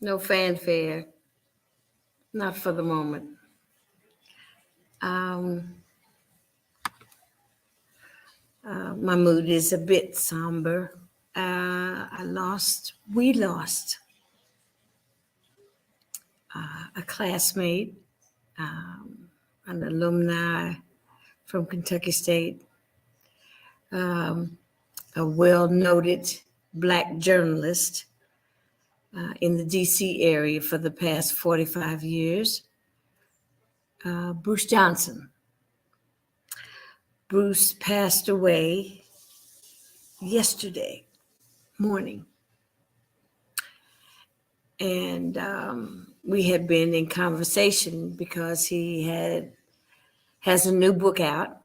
No fanfare, not for the moment. Um, my mood is a bit somber. We lost a classmate, an alumni from Kentucky State, a well-noted Black journalist in the DC area for the past 45 years, Bruce Johnson. Bruce passed away yesterday morning. And we had been in conversation because he has a new book out.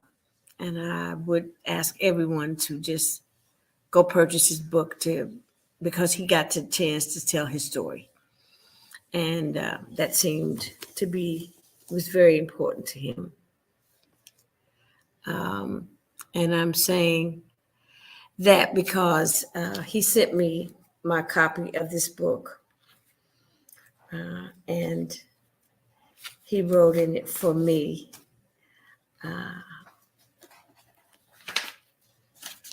And I would ask everyone to just go purchase his book because he got the chance to tell his story. And that seemed to was very important to him. And I'm saying that because he sent me my copy of this book. And he wrote in it for me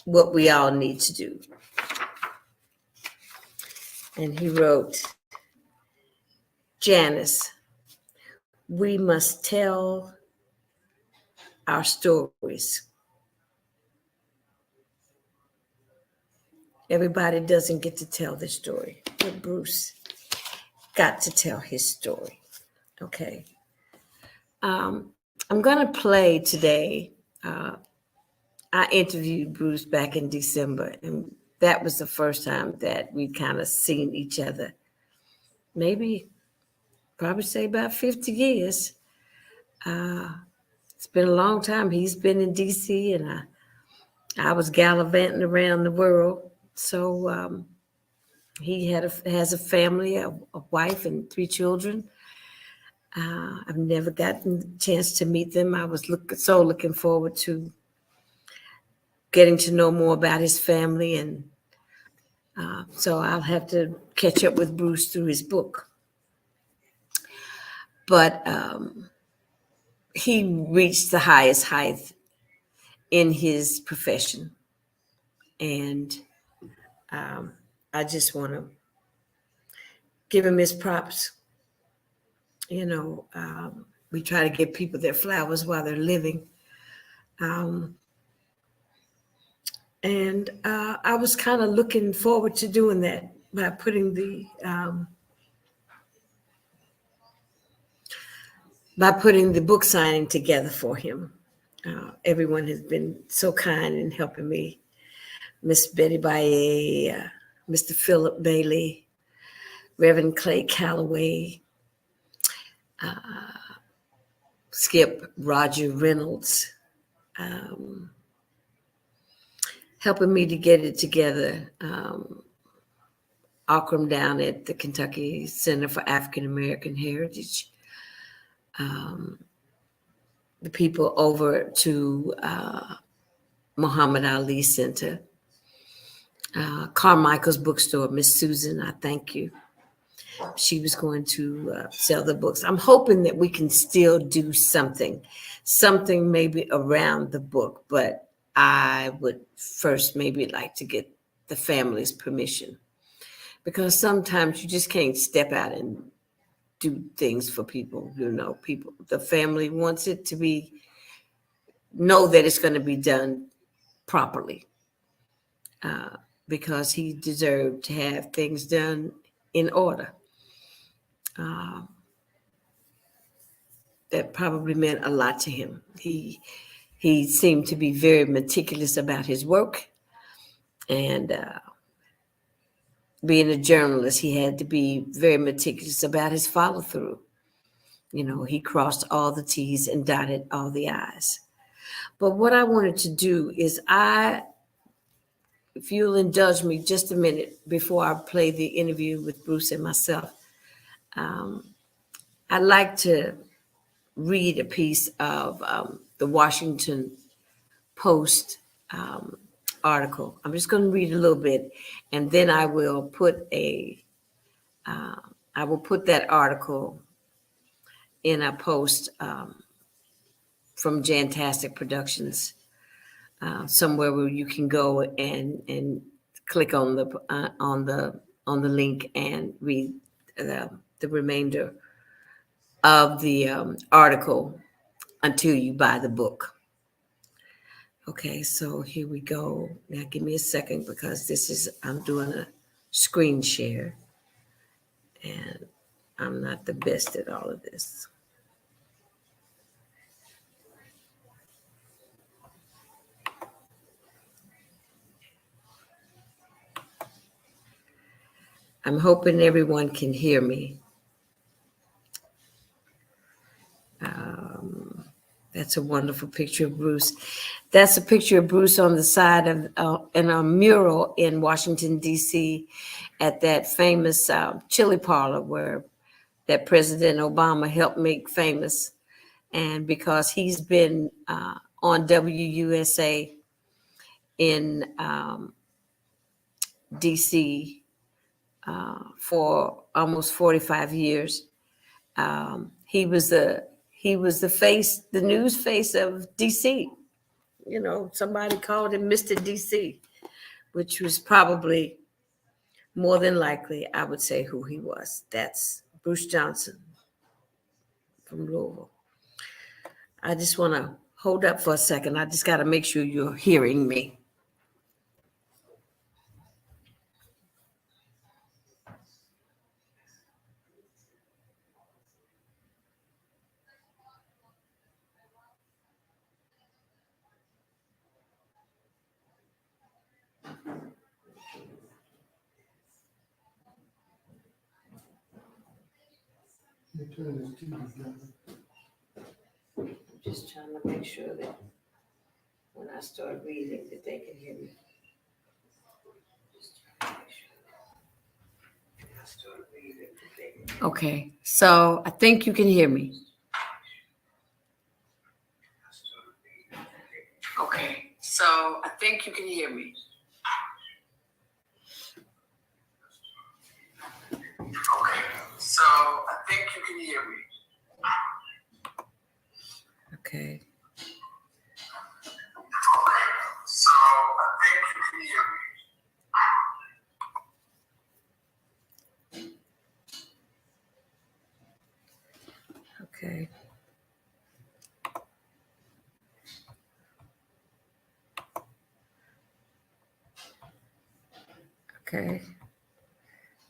what we all need to do. And he wrote, Janice, we must tell our stories. Everybody doesn't get to tell their story, but Bruce got to tell his story. Okay. I'm going to play today. I interviewed Bruce back in December, and that was the first time that we kind of seen each other. Probably say about 50 years. It's been a long time. He's been in DC, and I was gallivanting around the world. So he has a family, a wife, and 3 children. I've never gotten the chance to meet them. I was looking forward to getting to know more about his family, and so I'll have to catch up with Bruce through his book. But he reached the highest height in his profession, and I just want to give him his props. You know, we try to give people their flowers while they're living. And I was kind of looking forward to doing that by putting the book signing together for him. Everyone has been so kind in helping me. Miss Betty Baye, Mr. Philip Bailey, Reverend Clay Calloway, Skip Roger Reynolds, helping me to get it together. Akram down at the Kentucky Center for African American Heritage. The people over to Muhammad Ali Center. Carmichael's bookstore, Miss Susan, I thank you. She was going to sell the books. I'm hoping that we can still do something maybe around the book, but I would first maybe like to get the family's permission, because sometimes you just can't step out and do things for people. You know, the family wants it to know that it's going to be done properly, because he deserved to have things done in order. That probably meant a lot to him. He seemed to be very meticulous about his work, and being a journalist, he had to be very meticulous about his follow through. You know, he crossed all the T's and dotted all the I's. But what I wanted to do is if you'll indulge me just a minute before I play the interview with Bruce and myself, I'd like to read a piece of the Washington Post article. I'm just going to read a little bit, and then I will put a I will put that article in a post from Jantastic Productions, somewhere where you can go and click on the link and read the remainder of the article until you buy the book. Okay, so here we go. Now give me a second because I'm doing a screen share and I'm not the best at all of this. I'm hoping everyone can hear me. That's a wonderful picture of Bruce. That's a picture of Bruce on the side of in a mural in Washington, D.C. at that famous chili parlor where that President Obama helped make famous. And because he's been on WUSA in D.C. For almost 45 years, he was the news face of DC. You know, somebody called him Mr. DC, which was probably more than likely, I would say, who he was. That's Bruce Johnson from Louisville. I just want to hold up for a second. I just got to make sure you're hearing me. I'm just trying to make sure that when I start reading that they can hear me. Okay, so I think you can hear me. Okay, so I think you can hear me. Okay, so I think you can hear me. Okay. So I think you can hear me. Okay. Okay.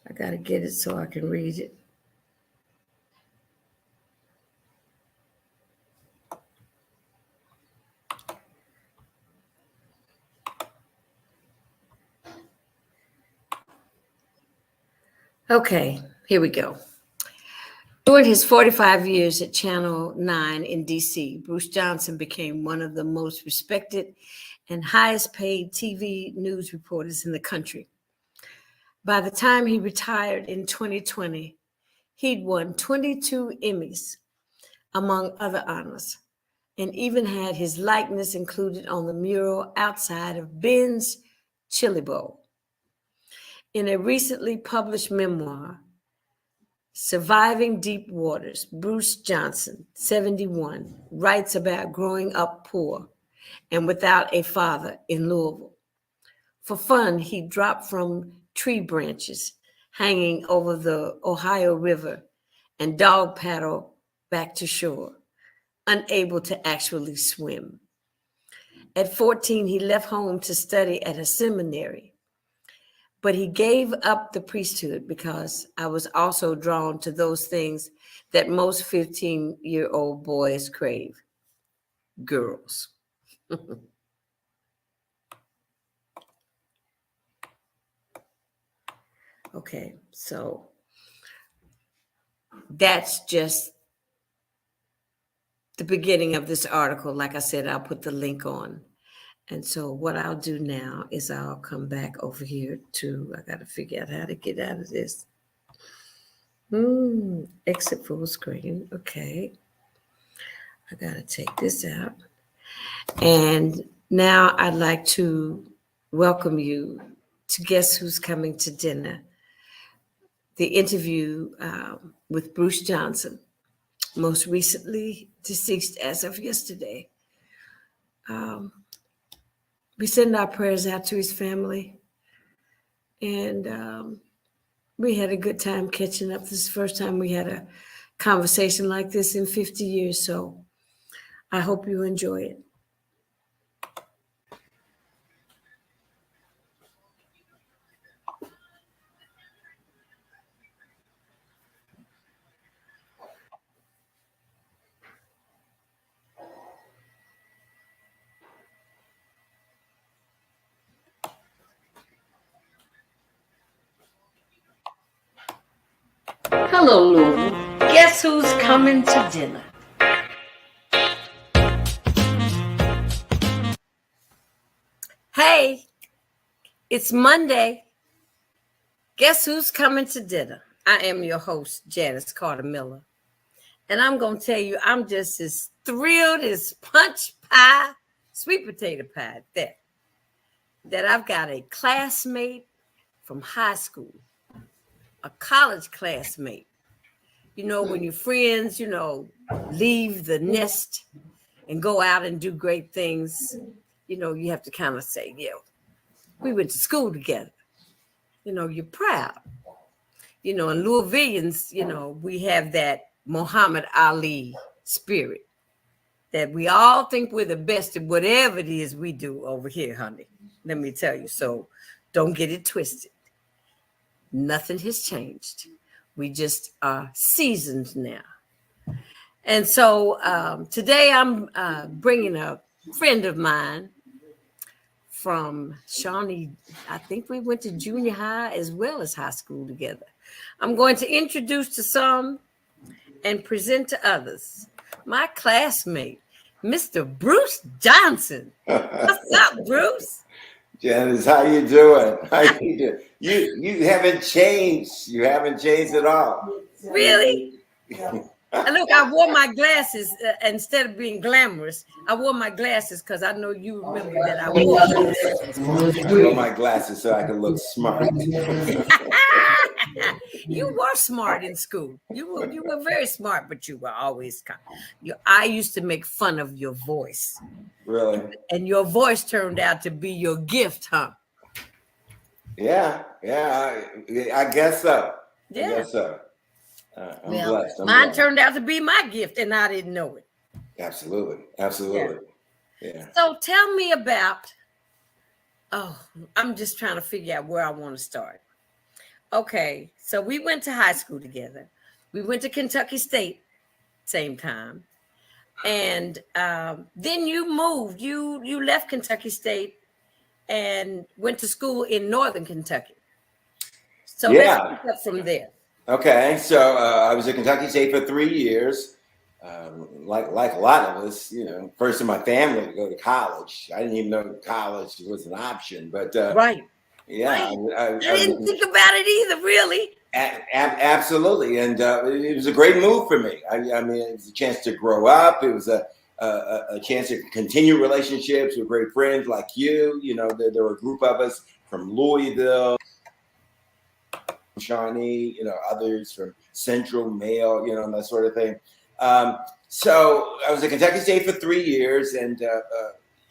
I got to get it so I can read it. Okay, here we go. During his 45 years at Channel 9 in D.C., Bruce Johnson became one of the most respected and highest paid TV news reporters in the country. By the time he retired in 2020, he'd won 22 Emmys, among other honors, and even had his likeness included on the mural outside of Ben's Chili Bowl. In a recently published memoir, Surviving Deep Waters, Bruce Johnson, 71, writes about growing up poor and without a father in Louisville. For fun, he dropped from tree branches hanging over the Ohio River and dog paddled back to shore, unable to actually swim. At 14, he left home to study at a seminary. But he gave up the priesthood because I was also drawn to those things that most 15-year-old boys crave. Girls. Okay, so that's just the beginning of this article. Like I said, I'll put the link on. And so what I'll do now is I'll come back over here I got to figure out how to get out of this. Exit full screen. Okay. I got to take this out. And now I'd like to welcome you to Guess Who's Coming to Dinner. the interview with Bruce Johnson, most recently deceased as of yesterday. We send our prayers out to his family. And we had a good time catching up. This is the first time we had a conversation like this in 50 years. So I hope you enjoy it. Hello, Louisville. Guess who's coming to dinner? Hey, it's Monday. Guess who's coming to dinner? I am your host, Janice Carter Miller. And I'm going to tell you, I'm just as thrilled as punch pie, sweet potato pie, that I've got a classmate from high school, a college classmate. You know, when your friends, leave the nest and go out and do great things, you have to kind of say, we went to school together. You're proud. And Louisvillians, we have that Muhammad Ali spirit that we all think we're the best at whatever it is we do over here, honey. Let me tell you. So don't get it twisted. Nothing has changed. We just are seasoned now. And so today I'm bringing a friend of mine from Shawnee. I think we went to junior high as well as high school together. I'm going to introduce to some and present to others my classmate, Mr. Bruce Johnson. What's up, Bruce? Janice, how you doing? How you doing? You haven't changed. You haven't changed at all. Really? Look, I wore my glasses instead of being glamorous. I wore my glasses because I know you remember that I wore glasses. I wore my glasses so I could look smart. You were smart in school. You were very smart, but you were always I used to make fun of your voice. Really? And your voice turned out to be your gift, huh? Yeah, I guess so. Yeah. I guess so. I'm blessed. Mine turned out to be my gift, and I didn't know it. Absolutely. Yeah. So tell me about. I'm just trying to figure out where I want to start. Okay, so we went to high school together. We went to Kentucky State, same time, and then you moved. You left Kentucky State and went to school in Northern Kentucky. So let's pick up from there. Okay, so I was at Kentucky State for 3 years. Like a lot of us, first in my family to go to college. I didn't even know college was an option, but right. Yeah, right. I didn't think about it either, really. Absolutely, and it was a great move for me. I mean, it was a chance to grow up. It was a chance to continue relationships with great friends like you. There were a group of us from Louisville, Shawnee, others from Central, Mail, and that sort of thing. So I was at Kentucky State for 3 years, and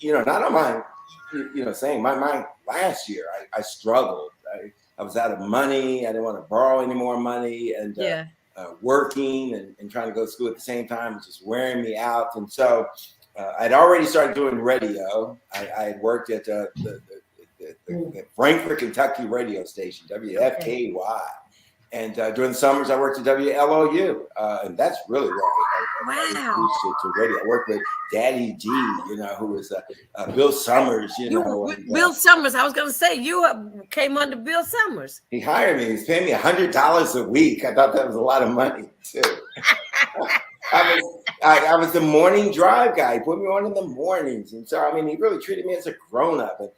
not on my, saying my last year, I struggled. I was out of money. I didn't want to borrow any more money, and working and trying to go to school at the same time was just wearing me out. And so I'd already started doing radio. I had worked at the Frankfort, Kentucky radio station, WFKY. And during the summers, I worked at WLOU. And that's really where I introduced to radio. I worked with Daddy D, who was Bill Summers, Bill Summers. I was going to say, you came under Bill Summers. He hired me. He's paying me $100 a week. I thought that was a lot of money, too. I was the morning drive guy. He put me on in the mornings. And so, he really treated me as a grown-up. And,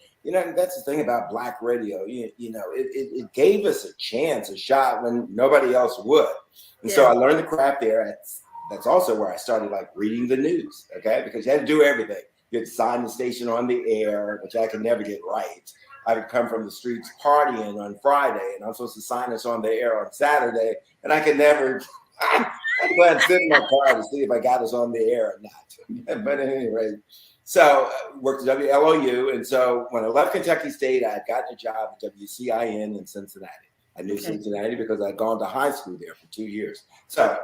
that's the thing about Black radio. It gave us a chance, a shot when nobody else would. And so I learned the craft there. That's also where I started, reading the news, okay? Because you had to do everything. You had to sign the station on the air, which I could never get right. I would come from the streets partying on Friday, and I'm supposed to sign us on the air on Saturday, and I could never. I'd go ahead and sit in my car to see if I got us on the air or not. But anyway, so worked at WLOU, and so when I left Kentucky State, I had gotten a job at WCIN in Cincinnati. I knew Cincinnati because I'd gone to high school there for 2 years. So,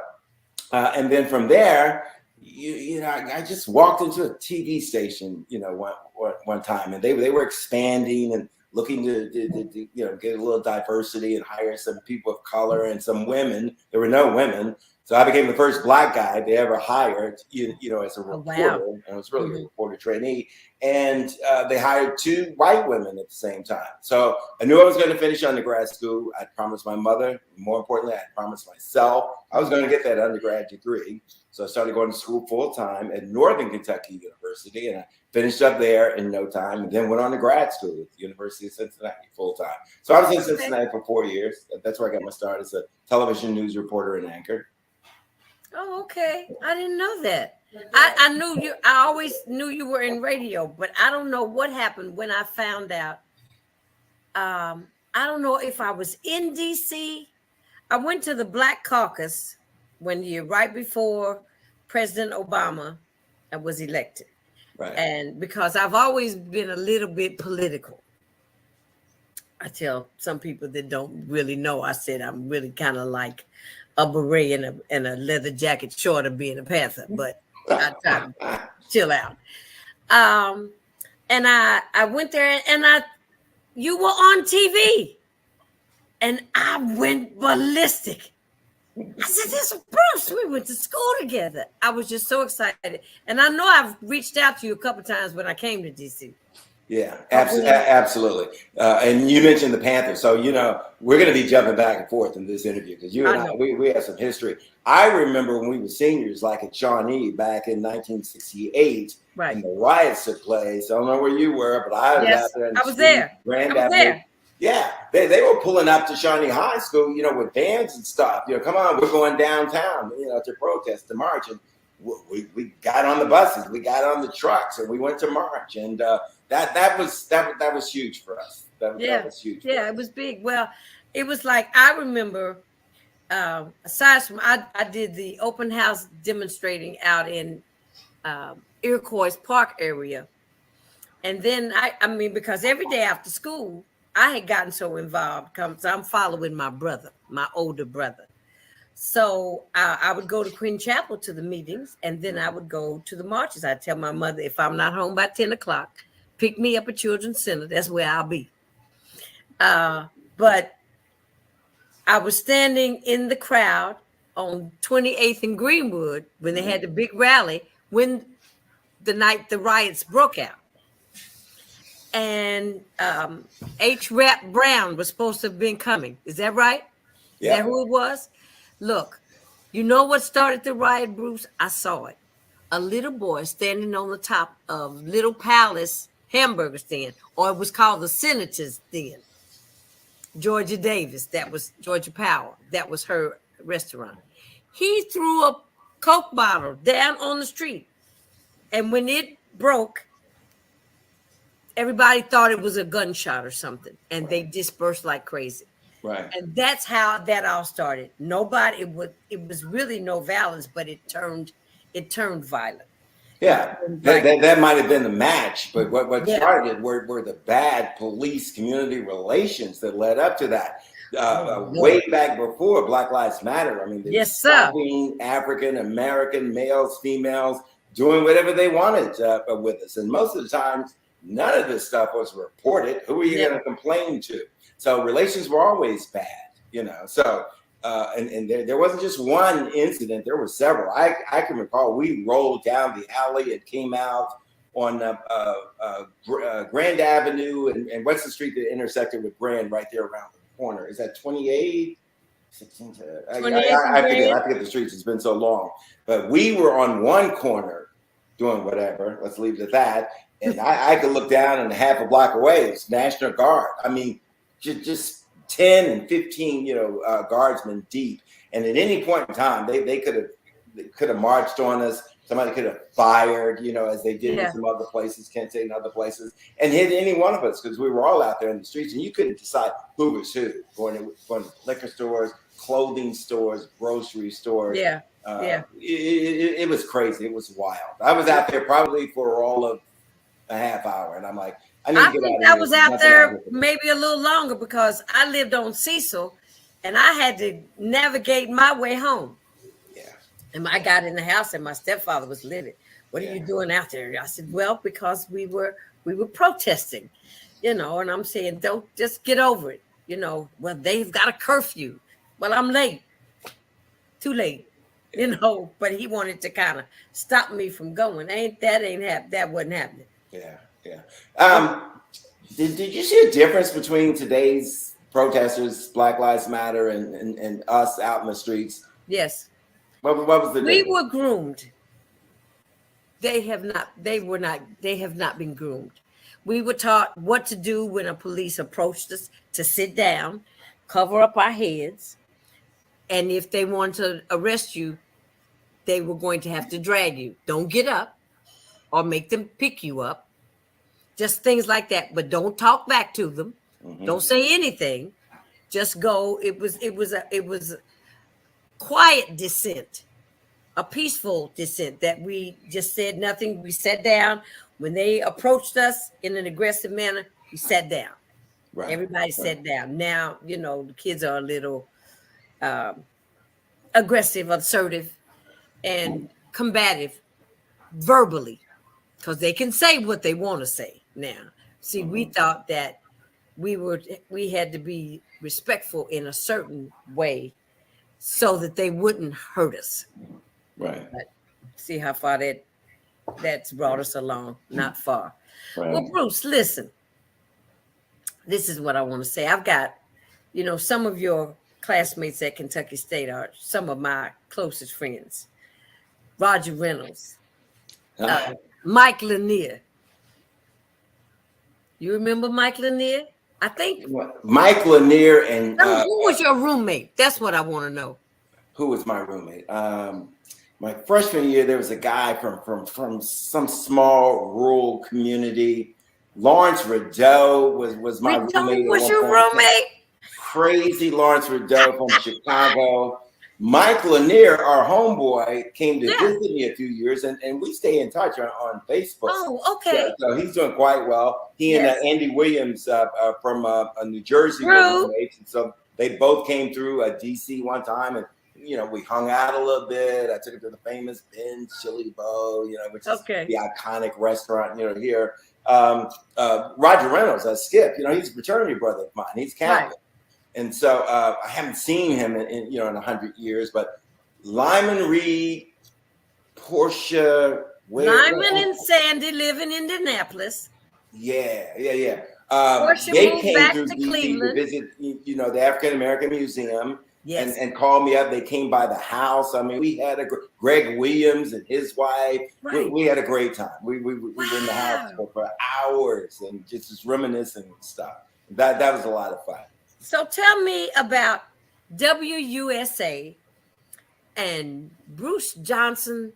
and then from there, I just walked into a TV station, one time, and they were expanding and looking to get a little diversity and hire some people of color and some women. There were no women. So I became the first Black guy they ever hired, as a reporter. Wow. And I was really a reporter trainee. And they hired 2 white women at the same time. So I knew I was going to finish undergrad school. I promised my mother, more importantly, I promised myself I was going to get that undergrad degree. So I started going to school full time at Northern Kentucky University, and I finished up there in no time, and then went on to grad school at the University of Cincinnati full time. So I was in Cincinnati for 4 years. That's where I got my start as a television news reporter and anchor. Oh, okay. I didn't know that. I knew you. I always knew you were in radio, but I don't know what happened when I found out. I don't know if I was in DC. I went to the Black Caucus one year, right before President Obama was elected. Right. And because I've always been a little bit political. I tell some people that don't really know, I said I'm really kind of like a beret and a leather jacket short of being a Panther, but I try to chill out. And I went there, and you were on TV, and I went ballistic. I said, "This is Bruce. We went to school together." I was just so excited, and I know I've reached out to you a couple times when I came to DC. Yeah, absolutely. And you mentioned the Panthers. So, we're going to be jumping back and forth in this interview because you and I, we have some history. I remember when we were seniors, like at Shawnee back in 1968, right, and the riots took place. I don't know where you were, but I was out there. I was there. Grand Avenue. Yeah, they were pulling up to Shawnee High School, with bands and stuff. Come on, we're going downtown, to protest, to march. And we got on the buses, we got on the trucks, and we went to march. And that was huge for us. That was huge. Yeah, it was big. Well, it was like, I remember, aside from I did the open house demonstrating out in Iroquois Park area, and then I mean because every day after school I had gotten so involved because I'm following my brother, my older brother. So I would go to Queen Chapel to the meetings, and then I would go to the marches. I'd tell my mother, if I'm not home by 10 o'clock, pick me up at Children's Center. That's where I'll be. But I was standing in the crowd on 28th and Greenwood when they had the big rally, when the night the riots broke out. And H. Rap Brown was supposed to have been coming. Is that right? Yeah. Is that who it was? Look, you know what started the riot, Bruce? I saw it. A little boy standing on the top of Little Palace hamburger stand, or it was called the Senator's Den. Georgia Davis, that was Georgia Power. That was her restaurant. He threw a Coke bottle down on the street. And when it broke, everybody thought it was a gunshot or something. And they dispersed like crazy. Right. And that's how that all started. It was really no violence, but it turned violent. Yeah, that might have been the match, but what started it were the bad police community relations that led up to that. Way back before Black Lives Matter. I mean, they were stopping African American males, females, doing whatever they wanted with us. And most of the times, none of this stuff was reported. Who are you going to complain to? So relations were always bad, So and there wasn't just one incident. There were several. I can recall we rolled down the alley and came out on Grand Avenue and what's the street that intersected with Grand right there around the corner? Is that 28? 16 I forget the streets. It's been so long. But we were on one corner doing whatever. Let's leave it at that. And I could look down and half a block away, it's National Guard. I mean, just 10 and 15, guardsmen deep. And at any point in time, they could have could have marched on us. Somebody could have fired, as they did in Yeah. some other places, Kent State and other places, and hit any one of us because we were all out there in the streets, and you couldn't decide who was who. Going to liquor stores, clothing stores, grocery stores. Yeah. It was crazy. It was wild. I was out there probably for all of a half hour, and I'm like, I need to get out of here. I was out there maybe a little longer because I lived on Cecil, and I had to navigate my way home. Yeah. And I got in the house, and my stepfather was livid. What are you doing out there? I said, well, because we were protesting, and I'm saying, don't just get over it. Well, they've got a curfew. Well, I'm late. Too late. But he wanted to kind of stop me from going. That wasn't happening. Yeah. Did you see a difference between today's protesters, Black Lives Matter, and us out in the streets? Yes. What was the difference? We were groomed. They have not been groomed. We were taught what to do when a police approached us, to sit down, cover up our heads, and if they wanted to arrest you, they were going to have to drag you. Don't get up or make them pick you up. Just things like that. But don't talk back to them. Mm-hmm. Don't say anything. Just go. It was a quiet dissent, a peaceful dissent that we just said nothing. We sat down. When they approached us in an aggressive manner, we sat down. Right. Everybody sat down. Now, the kids are a little aggressive, assertive, and combative verbally, because they can say what they want to say now. See, we thought that we had to be respectful in a certain way so that they wouldn't hurt us. Right. But see how far that's brought us along. Not far. Right. Well, Bruce, listen. This is what I want to say. I've got, some of your classmates at Kentucky State are some of my closest friends. Roger Reynolds, Mike Lanier. You remember Mike Lanier? I think Mike Lanier and who was your roommate? That's what I want to know. Who was my roommate? My freshman year, there was a guy from some small rural community. Lawrence Rideau was my roommate. Was your roommate? Crazy Lawrence Rideau from Chicago. Mike Lanier, our homeboy, came to visit me a few years, and we stay in touch on Facebook. Oh, okay. So he's doing quite well. He and Andy Williams from New Jersey were roommates, and so they both came through DC one time, and we hung out a little bit. I took him to the famous Ben's Chili Bowl, which is the iconic restaurant here. Roger Reynolds, Skip, he's a fraternity brother of mine. He's Catholic. Right. And so I haven't seen him in 100 years, but Lyman Reed, Portia, Lyman and Sandy live in Indianapolis. Yeah. Portia they moved came back through to DC Cleveland to visit, the African American Museum. Yes. And called me up. They came by the house. I mean, we had Greg Williams and his wife. Right. We had a great time. We were in the house for hours and just reminiscing and stuff. That was a lot of fun. So tell me about WUSA and Bruce Johnson,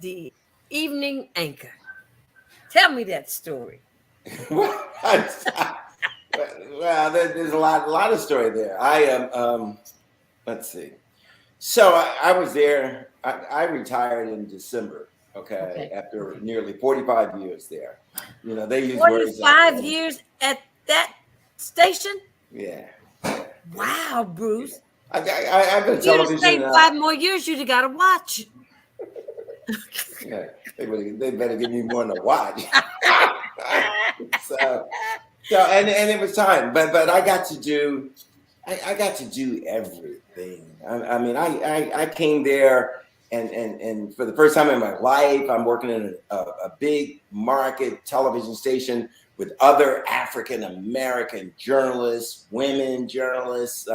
the evening anchor. Tell me that story. Well, there's a lot of story there. Let's see. So I was there. I retired in December. Okay, after nearly 45 years there. They use 45 years at that station. Yeah. Wow, Bruce. I've been television. You'd stay 5 more years. You'd have got to watch. Yeah, they better give me more than a watch. So and it was time, but I got to do everything. I mean, I came there and for the first time in my life, I'm working in a big market television station with other African American journalists, women journalists,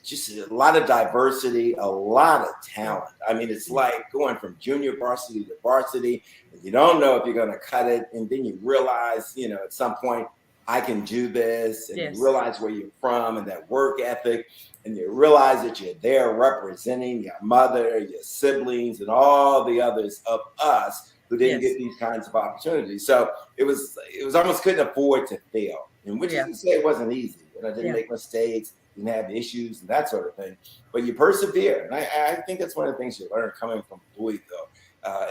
just a lot of diversity, a lot of talent. I mean, it's like going from junior varsity to varsity. You don't know if you're going to cut it, and then you realize, at some point, I can do this, and Yes. you realize where you're from and that work ethic, and you realize that you're there representing your mother, your siblings, and all the others of us who didn't Yes. get these kinds of opportunities. So it was almost couldn't afford to fail, and which is to say it wasn't easy. I didn't make mistakes, didn't have issues and that sort of thing, but you persevere. And I think that's one of the things you learn coming from Louisville.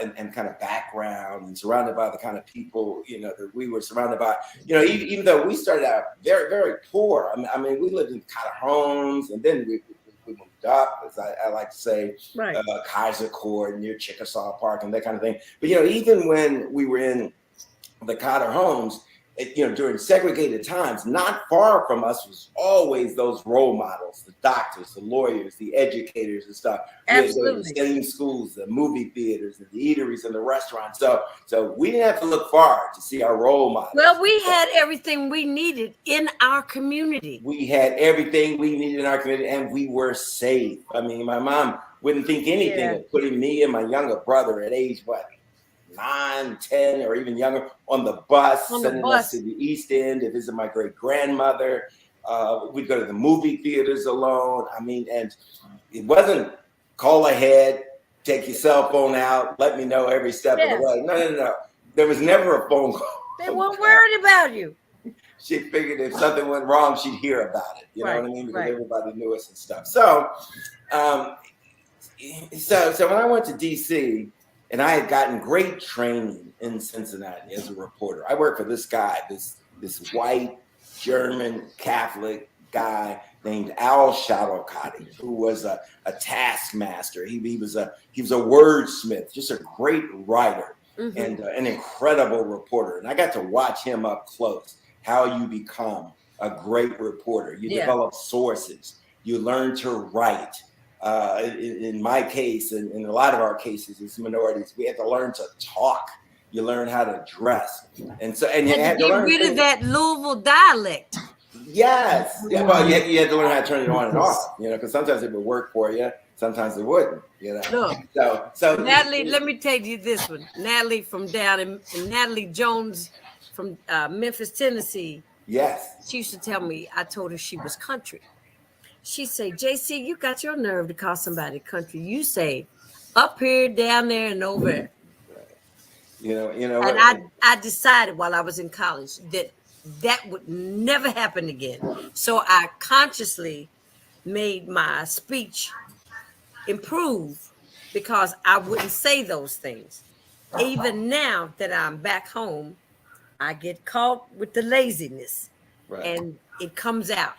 And kind of background and surrounded by the kind of people, that we were surrounded by, even though we started out very, very poor. I mean, we lived in kind of homes, and then we moved up, as I like to say, Right. Kaiser Court near Chickasaw Park and that kind of thing. But, even when we were in the Cotter homes, during segregated times, not far from us was always those role models, the doctors, the lawyers, the educators and stuff. Absolutely. The same schools, the movie theaters, and the eateries and the restaurants. So we didn't have to look far to see our role models. Well, we had everything we needed in our community. We had everything we needed in our community, and we were safe. I mean, my mom wouldn't think anything of putting me and my younger brother at age, 9, 10, or even younger, on the bus, sending us to the East End to visit my great grandmother. We'd go to the movie theaters alone. I mean, and it wasn't call ahead, take your cell phone out, let me know every step of the way. No. There was never a phone call. They weren't worried about you. She figured if something went wrong, she'd hear about it. You know what I mean? Because everybody knew us and stuff. So, so when I went to DC, and I had gotten great training in Cincinnati as a reporter. I worked for this guy, this white German Catholic guy named Al Shadowcotty, who was a taskmaster. He was a wordsmith, just a great writer, and an incredible reporter. And I got to watch him up close. How you become a great reporter. You develop sources. You learn to write. In my case, and in a lot of our cases as minorities, we had to learn to talk. You learn how to dress, and you had to get rid of that Louisville dialect. Yes, well, you had to learn how to turn it on and off. Because sometimes it would work for you, sometimes it wouldn't. Look, so Natalie, let me tell you this one. Natalie from down in Natalie Jones from Memphis, Tennessee. Yes, she used to tell me. I told her she was country. She say, JC, you got your nerve to call somebody country. You say up here, down there, and over there. And I decided while I was in college that would never happen again. So I consciously made my speech improve because I wouldn't say those things. Even now that I'm back home, I get caught with the laziness, and it comes out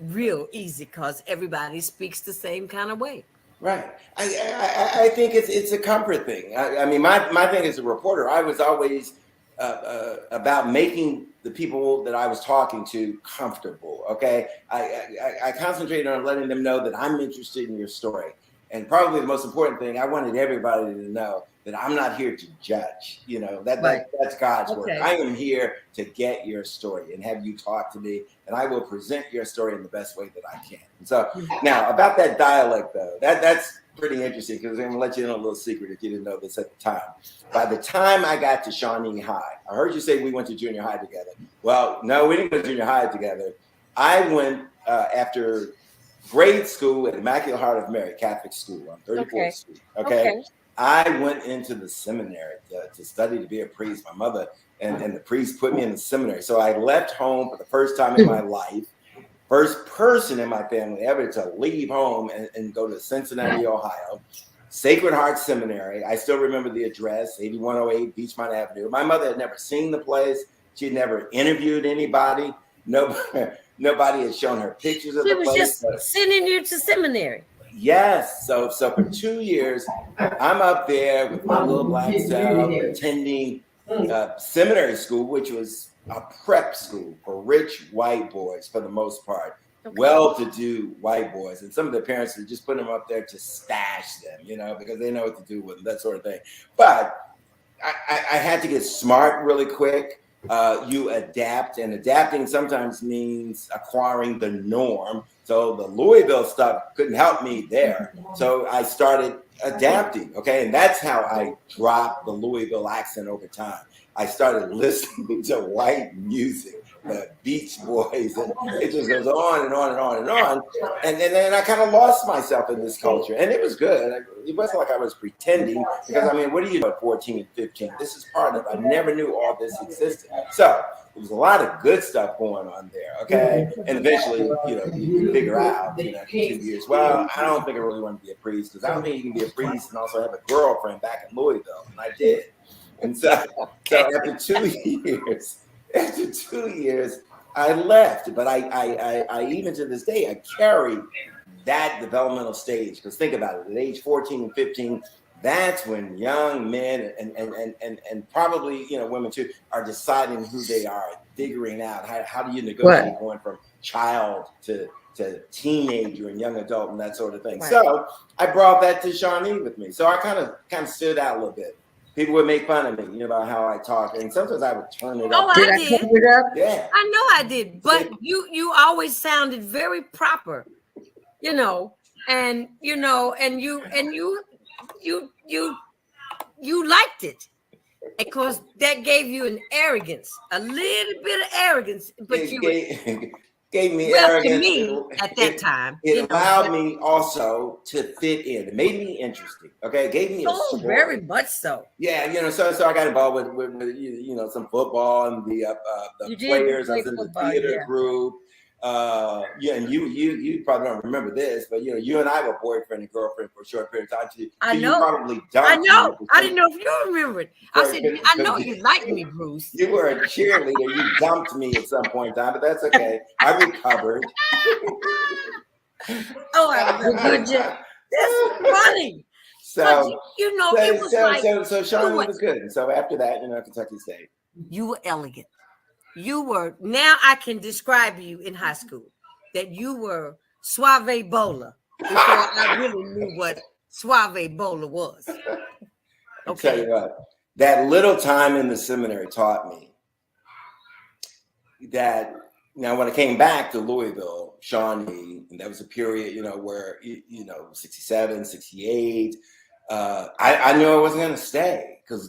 real easy because everybody speaks the same kind of way. Right. I think it's a comfort thing. I mean, my thing as a reporter, I was always about making the people that I was talking to comfortable. Okay. I concentrated on letting them know that I'm interested in your story. And probably the most important thing, I wanted everybody to know that I'm not here to judge. That's God's work. I am here to get your story and have you talk to me, and I will present your story in the best way that I can. And so now about that dialect, though, that's pretty interesting because I'm gonna let you in a little secret if you didn't know this at the time. By the time I got to Shawnee High, I heard you say we went to junior high together. Well, no, we didn't go to junior high together. I went after grade school at Immaculate Heart of Mary Catholic School on 34th Street. Okay. I went into the seminary to study to be a priest. My mother and the priest put me in the seminary. So I left home for the first time in my life. First person in my family ever to leave home and go to Cincinnati, Ohio. Sacred Heart Seminary. I still remember the address, 8108 Beachmont Avenue. My mother had never seen the place. She had never interviewed anybody. Nobody had shown her pictures of the place. She was just sending you to seminary. Yes. So for 2 years, I'm up there with my little black self attending seminary school, which was a prep school for rich white boys for the most part. Well-to-do white boys, and some of the parents would just put them up there to stash them, because they know what to do with them, that sort of thing. But I had to get smart really quick. You adapt, and adapting sometimes means acquiring the norm. So the Louisville stuff couldn't help me there. So I started adapting, okay? And that's how I dropped the Louisville accent over time. I started listening to white music. the Beach Boys, and it just goes on and on and on and on. And then I kind of lost myself in this culture, and it was good. It wasn't like I was pretending, because I mean, what do you do at 14 and 15? This is part of it. I never knew all this existed. So there was a lot of good stuff going on there, okay? And eventually, you figure out, after 2 years, well, I don't think I really want to be a priest, because I don't think you can be a priest and also have a girlfriend back in Louisville, and I did. And so after 2 years, I left. But I even to this day, I carry that developmental stage, because think about it, at age 14 and 15, that's when young men and probably women too are deciding who they are, figuring out how do you negotiate going from child to teenager and young adult and that sort of thing. Right. So I brought that to Shawnee with me. So I kind of stood out a little bit. People would make fun of me, about how I talk, and sometimes I would turn it up. Oh, I did. Yeah, I know I did. But you always sounded very proper, and you liked it, because that gave you an arrogance, a little bit of arrogance, but gave me arrogance. To me at that time, it allowed me also to fit in. It made me interesting. Okay, it gave me a story. Very much so. Yeah, so I got involved with some football and the players. I was in the theater group. And you probably don't remember this, but you and I were boyfriend and girlfriend for a short period of time. I know. You probably I know. I didn't know if you remember it. I said, I know you liked me, Bruce. You were a cheerleader. You dumped me at some point in time, but that's okay. I recovered. Oh, I remember. That's funny. So it was so Shawnee was good. And so after that, Kentucky State. You were elegant. You were, now I can describe you in high school, that you were suave bowler before I really knew what suave bowler was. Okay. I'll tell you what, that little time in the seminary taught me that. Now, when I came back to Louisville, Shawnee, and that was a period, where, 67, 68, I knew I wasn't going to stay, because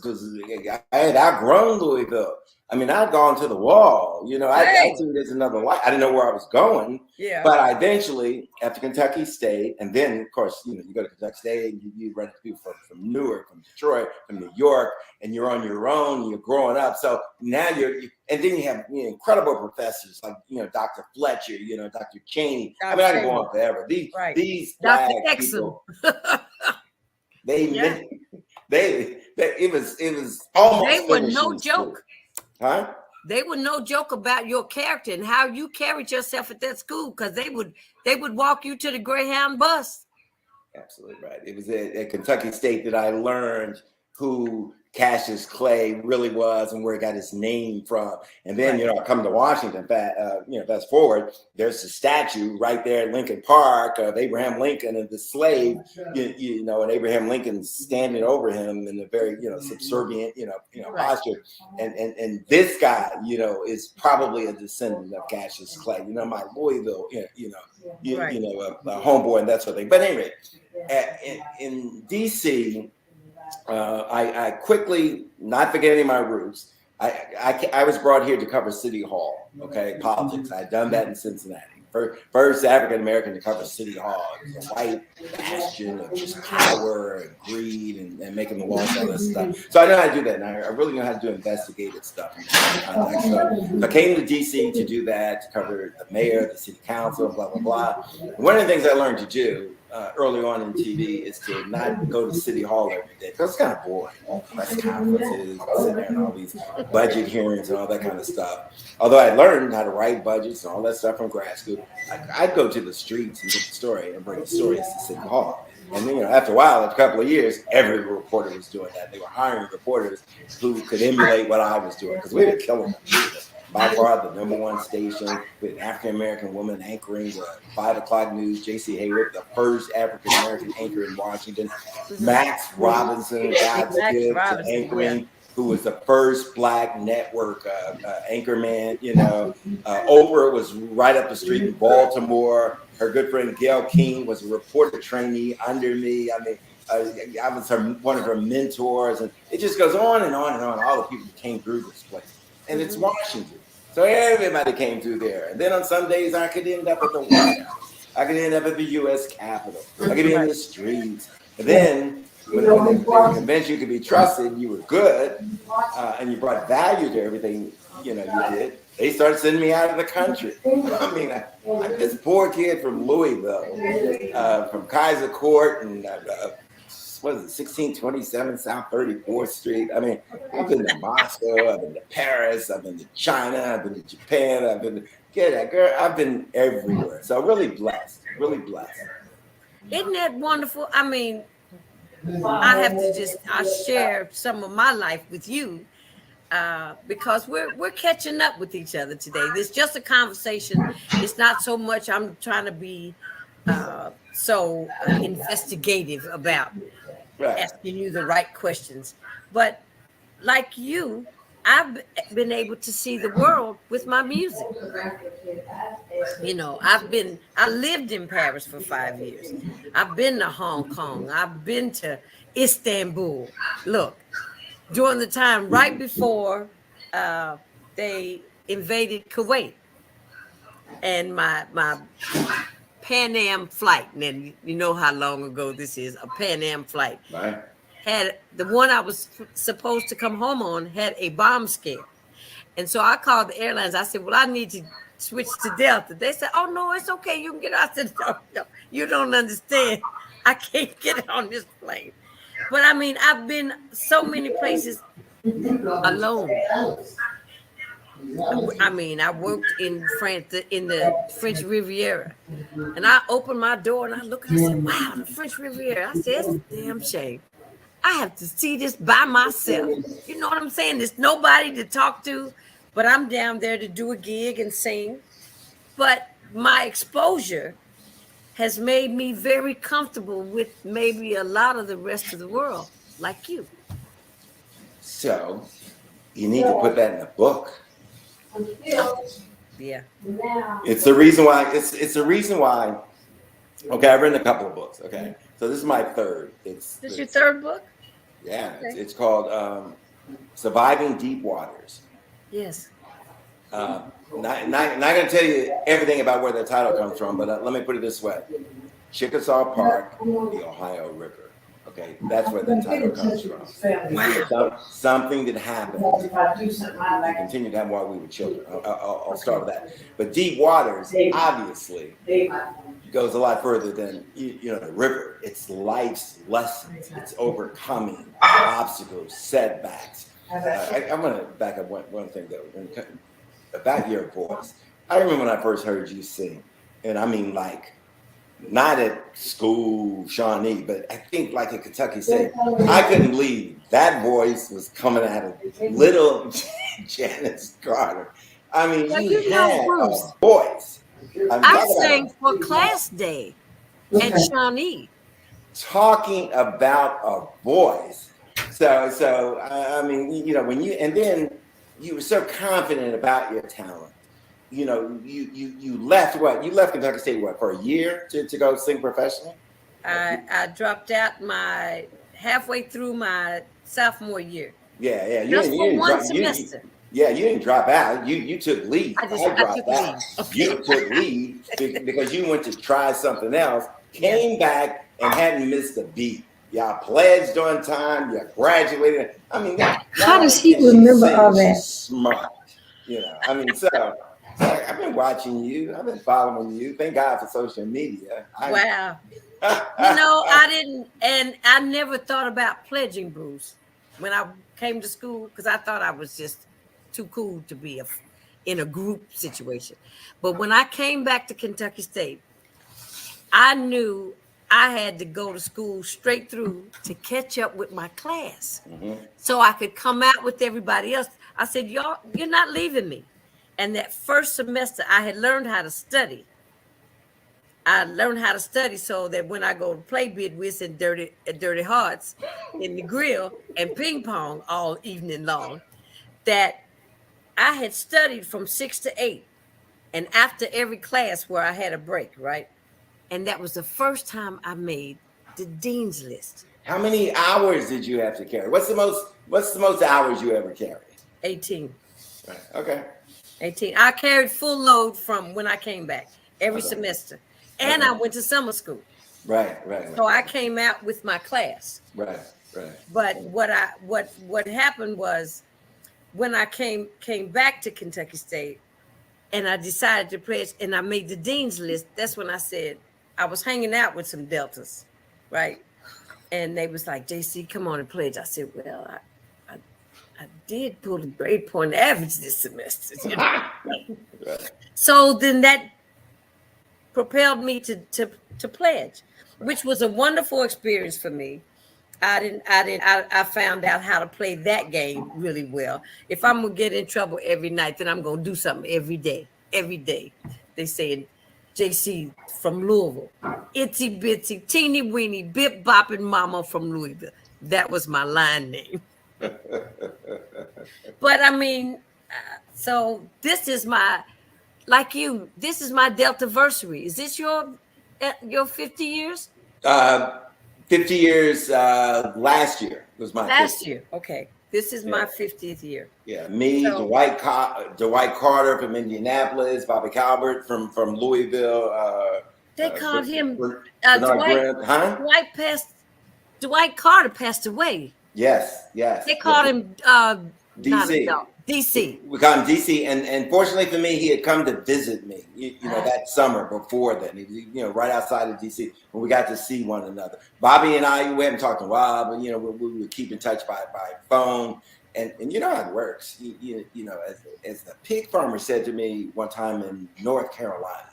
I had outgrown Louisville. I mean, I'd gone to the wall, I seen there's another life. I didn't know where I was going, but I eventually, after Kentucky State, and then, of course, you go to Kentucky State, and you run into people from Newark, from Detroit, from New York, and you're on your own, you're growing up. So now and then you have incredible professors like, Dr. Fletcher, Dr. Cheney. I mean, I can go on forever. These Dr. Exum. It was almost. They were no joke. Huh? They were no joke about your character and how you carried yourself at that school, because they would walk you to the Greyhound bus. Absolutely right. It was at Kentucky State that I learned who Cassius Clay really was and where he got his name from. And then, I come to Washington, fast forward, there's a statue right there at Lincoln Park of Abraham Lincoln and the slave, and Abraham Lincoln's standing over him in a very, subservient, posture. And this guy, is probably a descendant of Cassius Clay, my Louisville, a homeboy and that sort of thing. But anyway, in DC, I quickly, not forgetting my roots, I was brought here to cover City Hall, politics. I had done that in Cincinnati. First African American to cover City Hall. It was a white bastion of just power and greed and making the laws, all this stuff. So I know how to do that, and I really know how to do investigative stuff. So I came to DC to do that, to cover the mayor, the city council, blah, blah, blah. And one of the things I learned to do early on in TV is to not go to City Hall every day, because it's kind of boring. Press conferences, sitting there and all these budget hearings and all that kind of stuff. Although I learned how to write budgets and all that stuff from grad school, I'd go to the streets and get the story and bring the stories to City Hall. And then, after a while, after a couple of years, every reporter was doing that. They were hiring reporters who could emulate what I was doing, because we were killing them. By far, the #1 station with an African-American woman anchoring the 5 o'clock news, J.C. Hayward, the first African-American anchor in Washington, Max Robinson, God's gift to anchoring, who was the first Black network anchorman. Oprah was right up the street in Baltimore. Her good friend Gail King was a reporter trainee under me. I mean, I was one of her mentors, and it just goes on and on and on. All the people who came through this place, and it's Washington. So everybody came through there. And then on some days, I could end up at the White House. I could end up at the U.S. Capitol. I could be in the streets. And then when they were convinced you could be trusted, you were good, and you brought value to everything you did, they started sending me out of the country. I mean, I'm this poor kid from Louisville, from Kaiser Court, and what is it, 1627 South 34th Street. I mean, I've been to Moscow, I've been to Paris, I've been to China, I've been to Japan, I've been to I've been everywhere. So really blessed, really blessed. Isn't that wonderful? I mean, I share some of my life with you because we're catching up with each other today. It's just a conversation. It's not so much I'm trying to be so investigative about asking you the right questions. But like you, I've been able to see the world with my music. I lived in Paris for 5 years. I've been to Hong Kong. I've been to Istanbul. Look, during the time right before they invaded Kuwait, and my Pan Am flight, and you know how long ago this is, a Pan Am flight. Right. Had the one I was supposed to come home on had a bomb scare. And so I called the airlines. I said, well, I need to switch to Delta. They said, oh, no, it's okay. You can get out. I said, no, you don't understand. I can't get on this plane. But I mean, I've been so many places alone. I mean, I worked in France, in the French Riviera. And I opened my door and I look and I said, wow, the French Riviera. I said, it's a damn shame. I have to see this by myself. You know what I'm saying? There's nobody to talk to, but I'm down there to do a gig and sing. But my exposure has made me very comfortable with maybe a lot of the rest of the world, like you. So you need to put that in a book. Yeah. It's the reason why. It's the reason why. Okay, I've written a couple of books. Okay, so this is my third. This your third book? Yeah, okay. It's called Surviving Deep Waters. Yes. Not going to tell you everything about where the title comes from, but let me put it this way: Chickasaw Park, the Ohio River. Okay, that's where the title comes from. Wow. Something that happened. We continued to have while we were children. I'll start with that. But deep waters, obviously, goes a lot further than the river. It's life's lessons. It's overcoming obstacles, setbacks. I'm going to back up one thing though. About your voice, I remember when I first heard you sing, and I mean like. Not at school, Shawnee, but I think like at Kentucky State, I couldn't believe that voice was coming out of little Janice Carter. I mean, you had a voice. I sang for class day at Shawnee. Talking about a voice. So I mean, when then you were so confident about your talent. You left what? You left Kentucky State for a year to go sing professionally? I dropped out halfway through my sophomore year. Yeah. Just for one semester. You didn't drop out. You took leave. I dropped out. Okay. You took leave because you went to try something else, came back and hadn't missed a beat. Y'all pledged on time. You graduated. I mean, how does he remember all that? Smart. I mean, so. I've been watching you. I've been following you. Thank God for social media. Wow. I didn't, and I never thought about pledging, Bruce, when I came to school, because I thought I was just too cool to be in a group situation. But when I came back to Kentucky State, I knew I had to go to school straight through to catch up with my class. Mm-hmm. So I could come out with everybody else. I said, y'all, you're not leaving me. And that first semester, I had learned how to study. I learned how to study so that when I go to play bid whist and dirty hearts in the grill and ping pong all evening long, that I had studied from 6 to 8. And after every class where I had a break, right? And that was the first time I made the dean's list. How many hours did you have to carry? What's the most hours you ever carried? 18. Right. Okay. 18. I carried full load from when I came back every Okay. semester. And I went to summer school. Right. So I came out with my class. Right. But what happened was when I came back to Kentucky State and I decided to pledge and I made the dean's list, that's when I said I was hanging out with some Deltas, right? And they was like, JC, come on and pledge. I said, well, I did pull the grade point average this semester. You know? Right. So then that propelled me to pledge, which was a wonderful experience for me. I found out how to play that game really well. If I'm gonna get in trouble every night, then I'm gonna do something every day. Every day. They say JC from Louisville, itsy bitsy, teeny weeny, bip bopping mama from Louisville. That was my line name. But I mean, so this is my, like you, this is my Deltaversary. Is this your 50 years? 50 years last year was my Last 50th. year. Okay. This is my 50th year. Yeah, me, So- Dwight Carter from Indianapolis, Bobby Calvert from Louisville. They called him Huh? Dwight Carter passed away. Yes. They called him DC. DC. We called him DC, and fortunately for me, he had come to visit me. You know, that summer before then. He was, right outside of DC, and we got to see one another. Bobby and I, we haven't talked in a while, but we would keep in touch by phone, and you know how it works. You know, as the pig farmer said to me one time in North Carolina,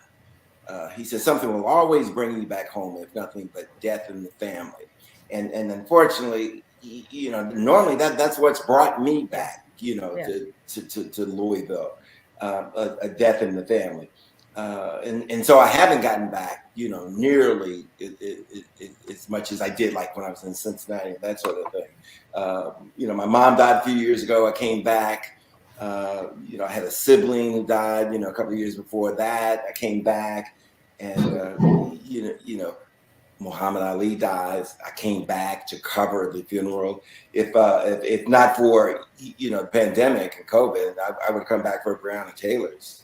he said something will always bring you back home, if nothing but death in the family, and unfortunately, normally that's what's brought me back. To Louisville, a death in the family. And so I haven't gotten back, nearly as much as I did like when I was in Cincinnati, that sort of thing. My mom died a few years ago. I came back. I had a sibling who died, a couple of years before that. I came back and, Muhammad Ali dies. I came back to cover the funeral. If not for the pandemic and COVID, I would come back for Breonna Taylor's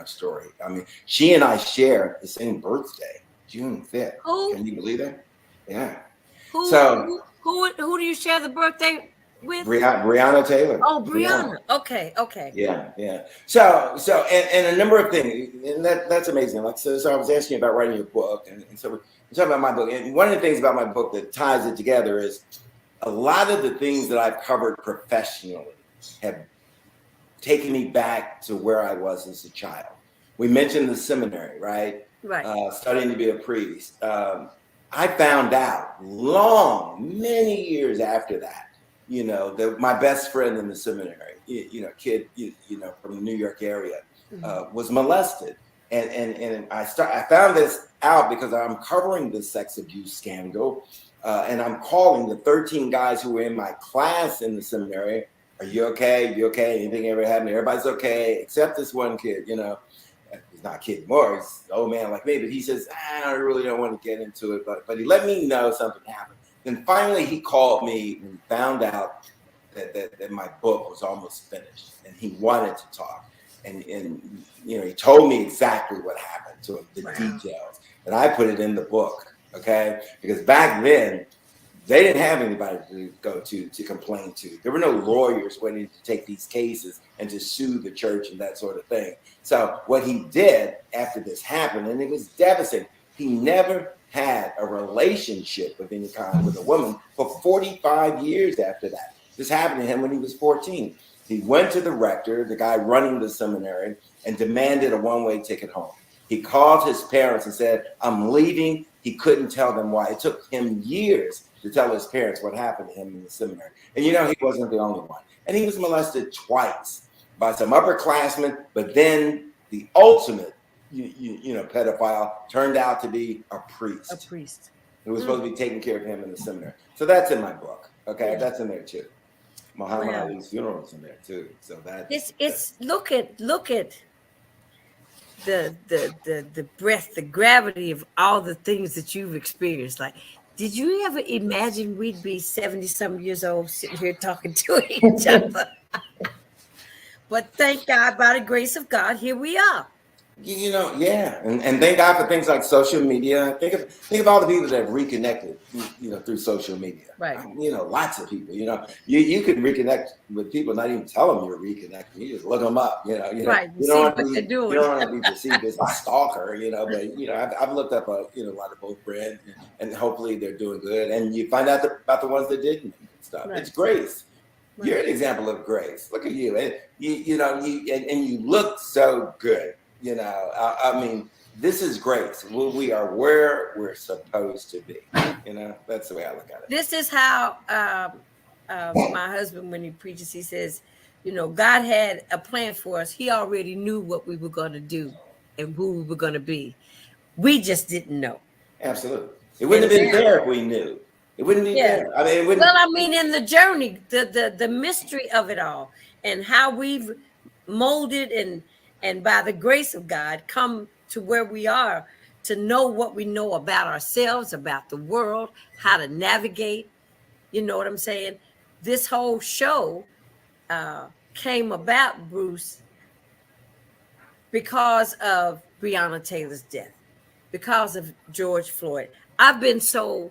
story. I mean, she and I share the same birthday, June 5th. Who? Can you believe that? Yeah. Who do you share the birthday with? Breonna Taylor. Oh, Breonna. Okay. Yeah. So and a number of things, and that's amazing. Like so I was asking you about writing a book, and so we're talking about my book. And one of the things about my book that ties it together is a lot of the things that I've covered professionally have taken me back to where I was as a child. We mentioned the seminary, right? Right. Studying to be a priest. I found out many years after that, that my best friend in the seminary, kid, from the New York area, was molested. And I found this out because I'm covering the sex abuse scandal, and I'm calling the 13 guys who were in my class in the seminary. Are you okay? You okay? Anything ever happened? Everybody's okay, except this one kid. He's not a kid anymore. He's an old man like me, but he says, I really don't want to get into it. But he let me know something happened. Then finally he called me and found out that my book was almost finished, and he wanted to talk. And he told me exactly what happened to him, the details, and I put it in the book, okay? Because back then, they didn't have anybody to go to complain to. There were no lawyers waiting to take these cases and to sue the church and that sort of thing. So what he did after this happened, and it was devastating, he never had a relationship of any kind with a woman for 45 years after that. This happened to him when he was 14. He went to the rector, the guy running the seminary, and demanded a one-way ticket home. He called his parents and said, I'm leaving. He couldn't tell them why. It took him years to tell his parents what happened to him in the seminary. And he wasn't the only one. And he was molested twice by some upperclassmen, but then the ultimate, pedophile turned out to be a priest. A priest. Who was supposed to be taking care of him in the seminary. So that's in my book. Okay, that's in there too. Muhammad Ali's funeral is in there too. So that it's look at the breadth, the gravity of all the things that you've experienced. Like, did you ever imagine we'd be 70-some years old sitting here talking to each other? But thank God, by the grace of God, here we are. Yeah, and thank God for things like social media. Think of all the people that have reconnected, through social media. Right. Lots of people. You can reconnect with people, not even tell them you're reconnecting. You just look them up. Right. You See don't want what to they're be, doing. you don't want to be perceived as a stalker. But I've looked up a lot of both friends, and hopefully they're doing good. And you find out about the ones that didn't stuff. Right. It's grace. Right. You're an example of grace. Look at you, and you look so good. I mean, this is grace. We are where we're supposed to be. That's the way I look at it. This is how my husband, when he preaches, he says, God had a plan for us. He already knew what we were going to do and who we were going to be. We just didn't know. Absolutely. It wouldn't have been there if we knew. It wouldn't be there. I mean, it wouldn't. Well, I mean, in the journey, the mystery of it all, and how we've molded and by the grace of God come to where we are, to know what we know about ourselves, about the world, how to navigate. You know what I'm saying? This whole show came about, Bruce, because of Breonna Taylor's death, because of George Floyd. I've been so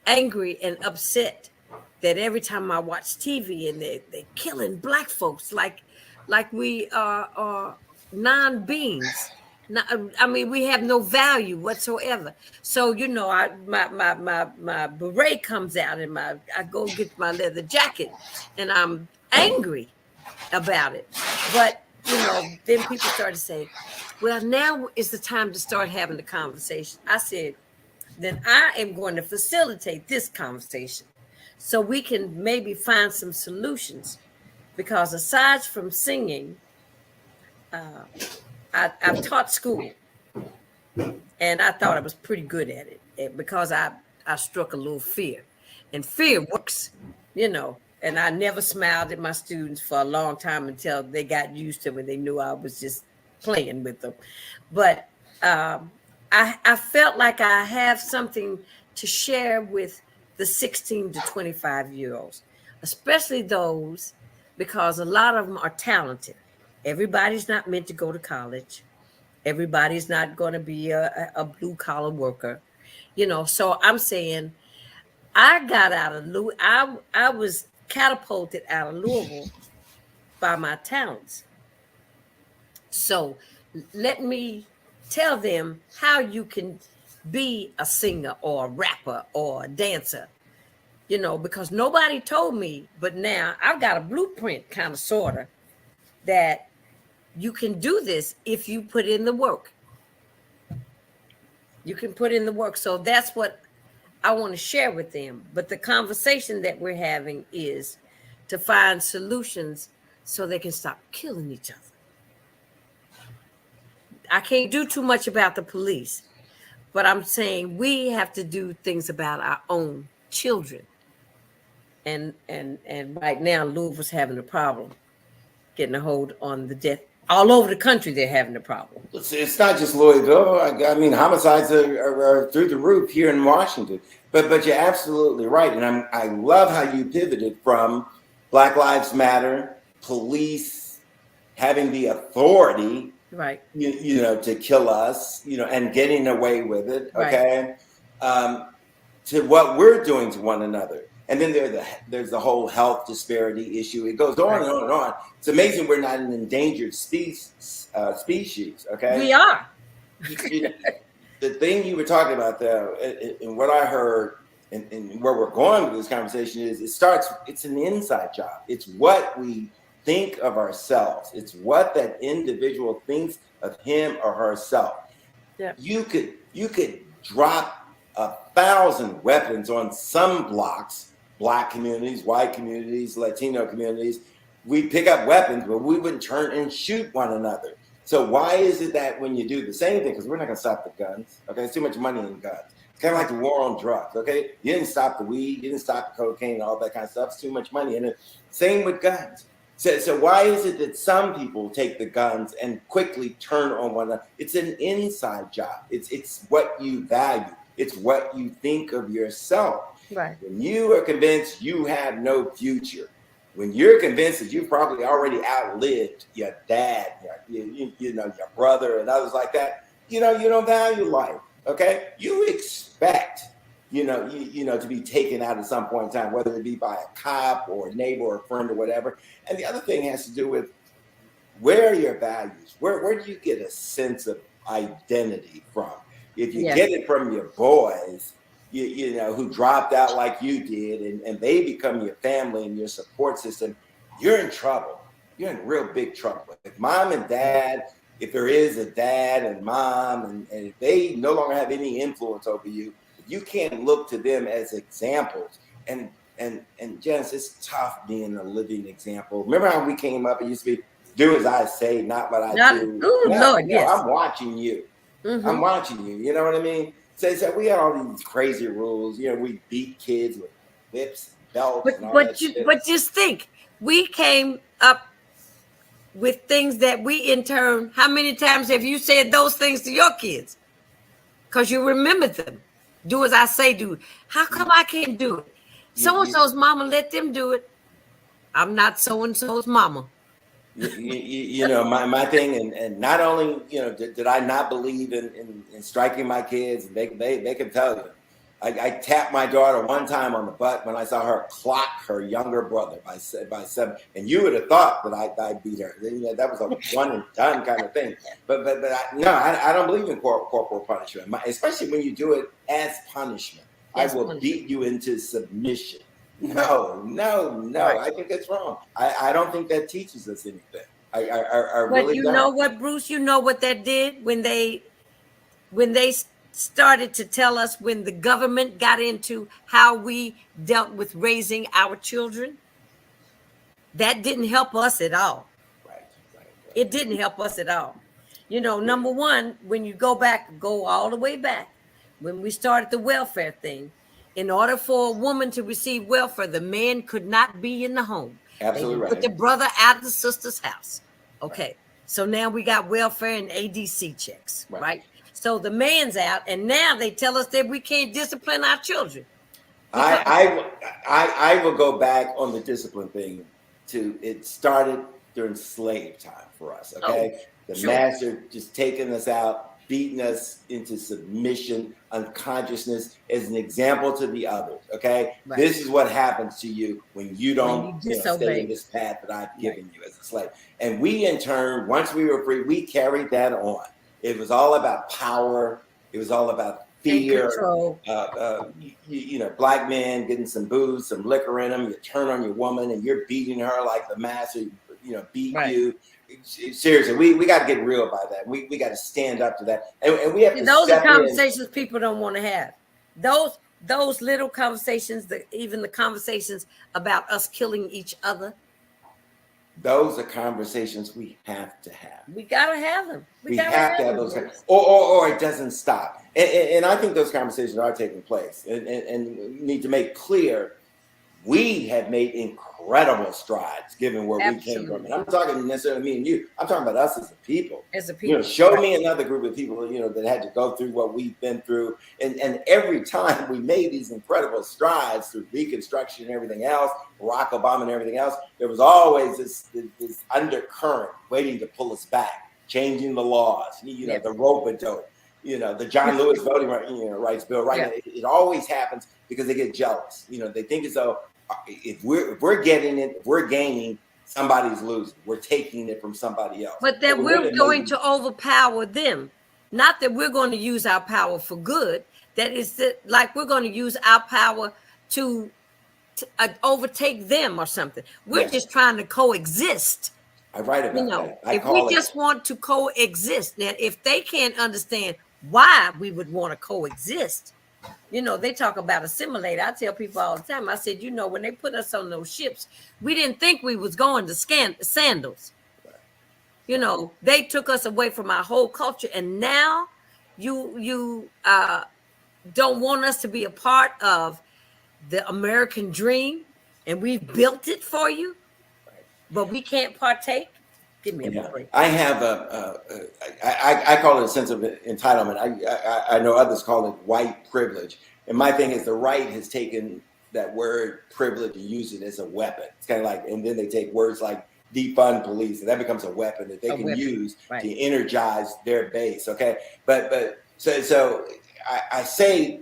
angry and upset that every time I watch TV and they're killing Black folks like we are non-beings. I mean, we have no value whatsoever. So my beret comes out and I go get my leather jacket, and I'm angry about it. But then people start to say, "Well, now is the time to start having the conversation." I said, then I am going to facilitate this conversation so we can maybe find some solutions. Because aside from singing, I've taught school, and I thought I was pretty good at it because I struck a little fear, and fear works, and I never smiled at my students for a long time until they got used to it. They knew I was just playing with them. But I felt like I have something to share with the 16 to 25-year-olds, especially those, because a lot of them are talented. Everybody's not meant to go to college. Everybody's not going to be a blue collar worker, So I'm saying I got out of I was catapulted out of Louisville by my talents. So let me tell them how you can be a singer or a rapper or a dancer, because nobody told me, but now I've got a blueprint, kind of, sort of, that you can do this if you put in the work. You can put in the work. So that's what I want to share with them. But the conversation that we're having is to find solutions so they can stop killing each other. I can't do too much about the police, but I'm saying we have to do things about our own children. And right now, Louisville's having a problem getting a hold on the death. All over the country, they're having a problem. It's not just Louisville. I mean, homicides are through the roof here in Washington. But you're absolutely right, and I love how you pivoted from Black Lives Matter, police having the authority, right, to kill us, and getting away with it, okay, to what we're doing to one another. And then there's the whole health disparity issue. It goes on and on and on. It's amazing we're not an endangered species, okay? We are. The thing you were talking about, though, and what I heard, and where we're going with this conversation is, it's an inside job. It's what we think of ourselves. It's what that individual thinks of him or herself. Yeah. You could drop 1,000 weapons on some blocks, Black communities, white communities, Latino communities. We pick up weapons, but we wouldn't turn and shoot one another. So why is it that when you do the same thing, because we're not going to stop the guns, okay? There's too much money in guns. It's kind of like the war on drugs, okay? You didn't stop the weed, you didn't stop the cocaine, and all that kind of stuff. It's too much money in it. Same with guns. So why is it that some people take the guns and quickly turn on one another? It's an inside job. It's what you value. It's what you think of yourself. Right. When you are convinced you have no future, when you're convinced that you've probably already outlived your dad, you know, your brother and others like that, you know, you don't value life. Okay. You expect, you know, to be taken out at some point in time, whether it be by a cop or a neighbor or a friend or whatever. And the other thing has to do with, where are your values? Where do you get a sense of identity from? If you get it from your boys, you know, who dropped out like you did, and they become your family and your support system, you're in trouble. You're in real big trouble. If mom and dad, if there is a dad and mom, and if they no longer have any influence over you, you can't look to them as examples. And Janice, it's tough being a living example. Remember how we came up? It used to be, do as I say, not what I do. Lord, yes. I'm watching you. I'm watching you. You know what I mean? So we had all these crazy rules. You know, we beat kids with whips, belts, and all that shit. But just think, we came up with things that we in turn. How many times have you said those things to your kids? Because you remember them. Do as I say, do. How come I can't do it? So and so's mama, let them do it. I'm not so and so's mama. You know, my thing, and not only, you know, did I not believe in striking my kids, and they can tell you. I tapped my daughter one time on the butt when I saw her clock her younger brother by 7, and you would have thought that I beat her. You know, that was a one and done kind of thing. But I don't believe in corporal punishment, especially when you do it as punishment. I will beat you into submission. No. Right. I think that's wrong. I don't think that teaches us anything. I really don't. But you know what, Bruce? You know what that did when they started to tell us, when the government got into how we dealt with raising our children? That didn't help us at all. Right. It didn't help us at all. You know, number one, when you go all the way back, when we started the welfare thing, in order for a woman to receive welfare, the man could not be in the home. Absolutely right. Put the brother out of the sister's house. Okay. Right. So now we got welfare and ADC checks, right? So the man's out, and now they tell us that we can't discipline our children. I will go back on the discipline thing to, it started during slave time for us. Okay. Master just taking us out, beating us into submission, unconsciousness as an example to the others. Okay. Right. This is what happens to you when you don't stay in this path that I've given you as a slave. And we, in turn, once we were free, we carried that on. It was all about power. It was all about fear. You know, black men getting some booze, some liquor in them. You turn on your woman and you're beating her like the master, you know, beat you. Seriously, we got to get real about that. We got to stand up to that. And we have to. Those are conversations people don't want to have. Those little conversations, even the conversations about us killing each other. Those are conversations we have to have. We gotta have them. We have to have those, or it doesn't stop. And I think those conversations are taking place. And we need to make clear, we have made incredible strides given where we came from. And I'm talking necessarily me and you. I'm talking about us as a people. You know, show me another group of people, you know, that had to go through what we've been through. And every time we made these incredible strides through Reconstruction and everything else, Barack Obama and everything else, there was always this undercurrent waiting to pull us back, changing the laws, you know, the rope-a-dope, you know, the John Lewis voting rights bill, right? Yeah. It always happens because they get jealous. You know, they think as though if we're getting it, if we're gaining, somebody's losing. We're taking it from somebody else. But that we're going to overpower them. Not that we're going to use our power for good. That is that, like, we're going to use our power to overtake them or something. We're just trying to coexist. I write about that. If we just want to coexist, now if they can't understand why we would want to coexist, you know, they talk about assimilate. I tell people all the time, I said, you know, when they put us on those ships, we didn't think we was going to sandals. You know, they took us away from our whole culture, and now you don't want us to be a part of the American dream, and we've built it for you, but we can't partake. Give me a break. I have I call it a sense of entitlement. I know others call it white privilege. And my thing is, the right has taken that word privilege and use it as a weapon. It's kind of like, and then they take words like defund police, and that becomes a weapon that they can use to energize their base. Okay, but so I say,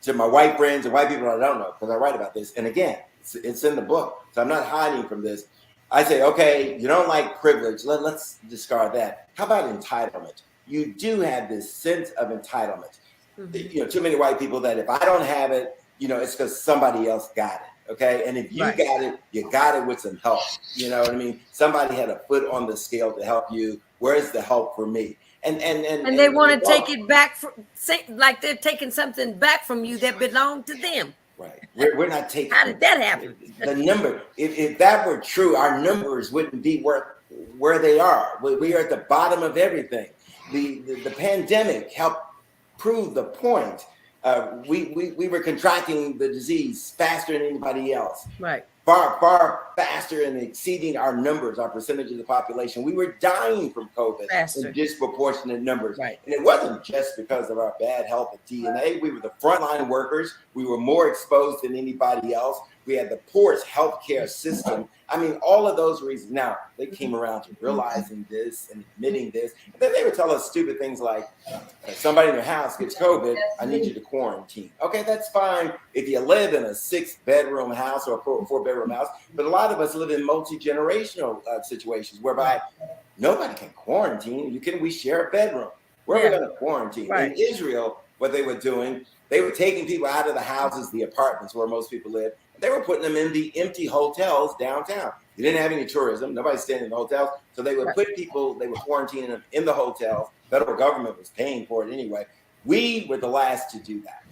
to my white friends and white people I don't know, because I write about this, and again, it's in the book, so I'm not hiding from this. I say, okay, you don't like privilege. Let's discard that. How about entitlement? You do have this sense of entitlement. Mm-hmm. Too many white people that if I don't have it, it's because somebody else got it. Okay. And if you got it, you got it with some help. You know what I mean? Somebody had a foot on the scale to help you. Where's the help for me? And they want to take it back like they're taking something back from you that belonged to them. Right. We're not taking. How did that happen? The number, if that were true, our numbers wouldn't be where they are. We are at the bottom of everything. The pandemic helped prove the point. We were contracting the disease faster than anybody else. Right. Far faster and exceeding our numbers, our percentage of the population. We were dying from COVID in disproportionate numbers. Right. And it wasn't just because of our bad health and DNA. We were the frontline workers. We were more exposed than anybody else. We had the poorest healthcare system. I mean, all of those reasons. Now, they came around to realizing this and admitting this. And then they would tell us stupid things like, if somebody in your house gets COVID, I need you to quarantine. Okay, that's fine if you live in a 6-bedroom house or a 4-bedroom house. But a lot of us live in multi-generational situations whereby nobody can quarantine. We share a bedroom. Where are we going to quarantine? Right. In Israel, what they were doing, they were taking people out of the houses, the apartments where most people live. They were putting them in the empty hotels downtown. You didn't have any tourism. Nobody's staying in the hotels. So they would put people, they were quarantining them in the hotels. Federal government was paying for it anyway. We were the last to do that.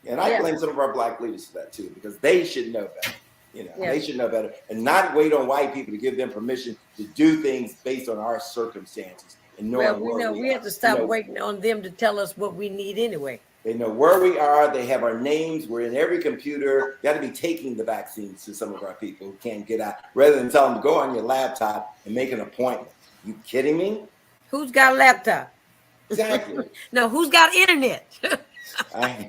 And I blame some of our black leaders for that too, because they should know better. They should know better and not wait on white people to give them permission to do things based on our circumstances. And we have to stop waiting on them to tell us what we need anyway. They know where we are. They have our names. We're in every computer. You got to be taking the vaccines to some of our people who can't get out, rather than tell them to go on your laptop and make an appointment. You kidding me? Who's got a laptop? Exactly. No, who's got internet? I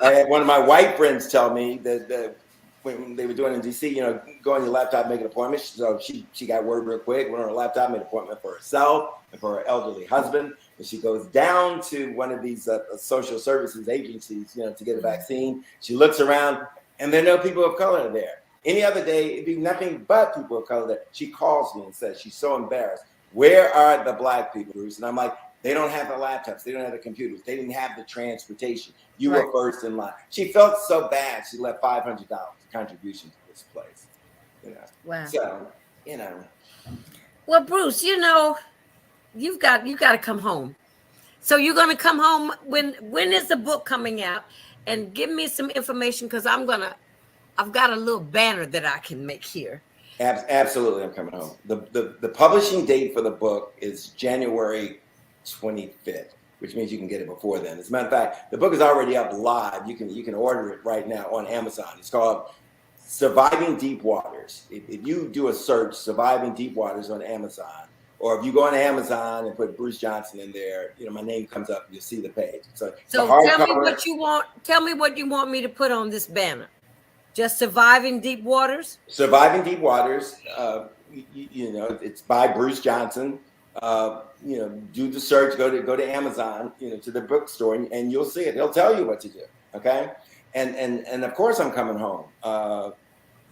had one of my white friends tell me that when they were doing it in DC, go on your laptop, make an appointment. So she got word real quick, went on her laptop, made an appointment for herself and for her elderly husband. And she goes down to one of these social services agencies, to get a vaccine. She looks around, and there are no people of color there. Any other day, it'd be nothing but people of color there. She calls me and says she's so embarrassed. Where are the black people, Bruce? And I'm like, they don't have the laptops. They don't have the computers. They didn't have the transportation. You were first in line. She felt so bad. She left $500 contribution to this place. Wow. So, Well, Bruce, you've got to come home. So you're going to come home when is the book coming out? And give me some information, because I've got a little banner that I can make here. Absolutely, I'm coming home. The publishing date for the book is January 25th, which means you can get it before then. As a matter of fact, the book is already up live. You can order it right now on Amazon. It's called Surviving Deep Waters. If you do a search, Surviving Deep Waters on Amazon, or if you go on Amazon and put Bruce Johnson in there, my name comes up. You'll see the page. So tell me what you want. Tell me what you want me to put on this banner. Just Surviving Deep Waters. Surviving Deep Waters. It's by Bruce Johnson. Do the search. Go to Amazon. To the bookstore, and you'll see it. They'll tell you what to do. Okay. And of course I'm coming home.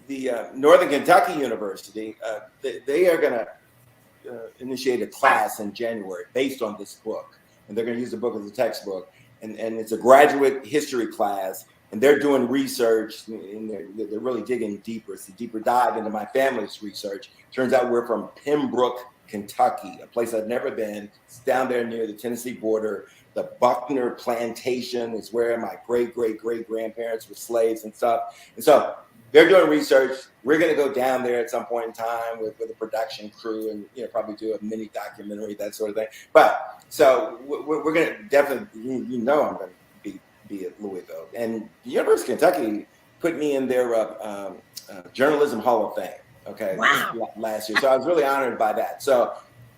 The Northern Kentucky University. They are gonna initiate a class in January based on this book, and they're going to use the book as a textbook, and it's a graduate history class, and they're doing research, and they're really digging deeper. It's a deeper dive into my family's research. Turns out we're from Pembroke, Kentucky, a place I've never been. It's down there near the Tennessee border. The Buckner Plantation is where my great-great-great-grandparents were slaves and stuff. And so they're doing research. We're going to go down there at some point in time with a production crew and probably do a mini documentary, that sort of thing. But so we're going to definitely, I'm going to be at Louisville. And the University of Kentucky put me in their Journalism Hall of Fame. Okay. Wow. Last year. So I was really honored by that. So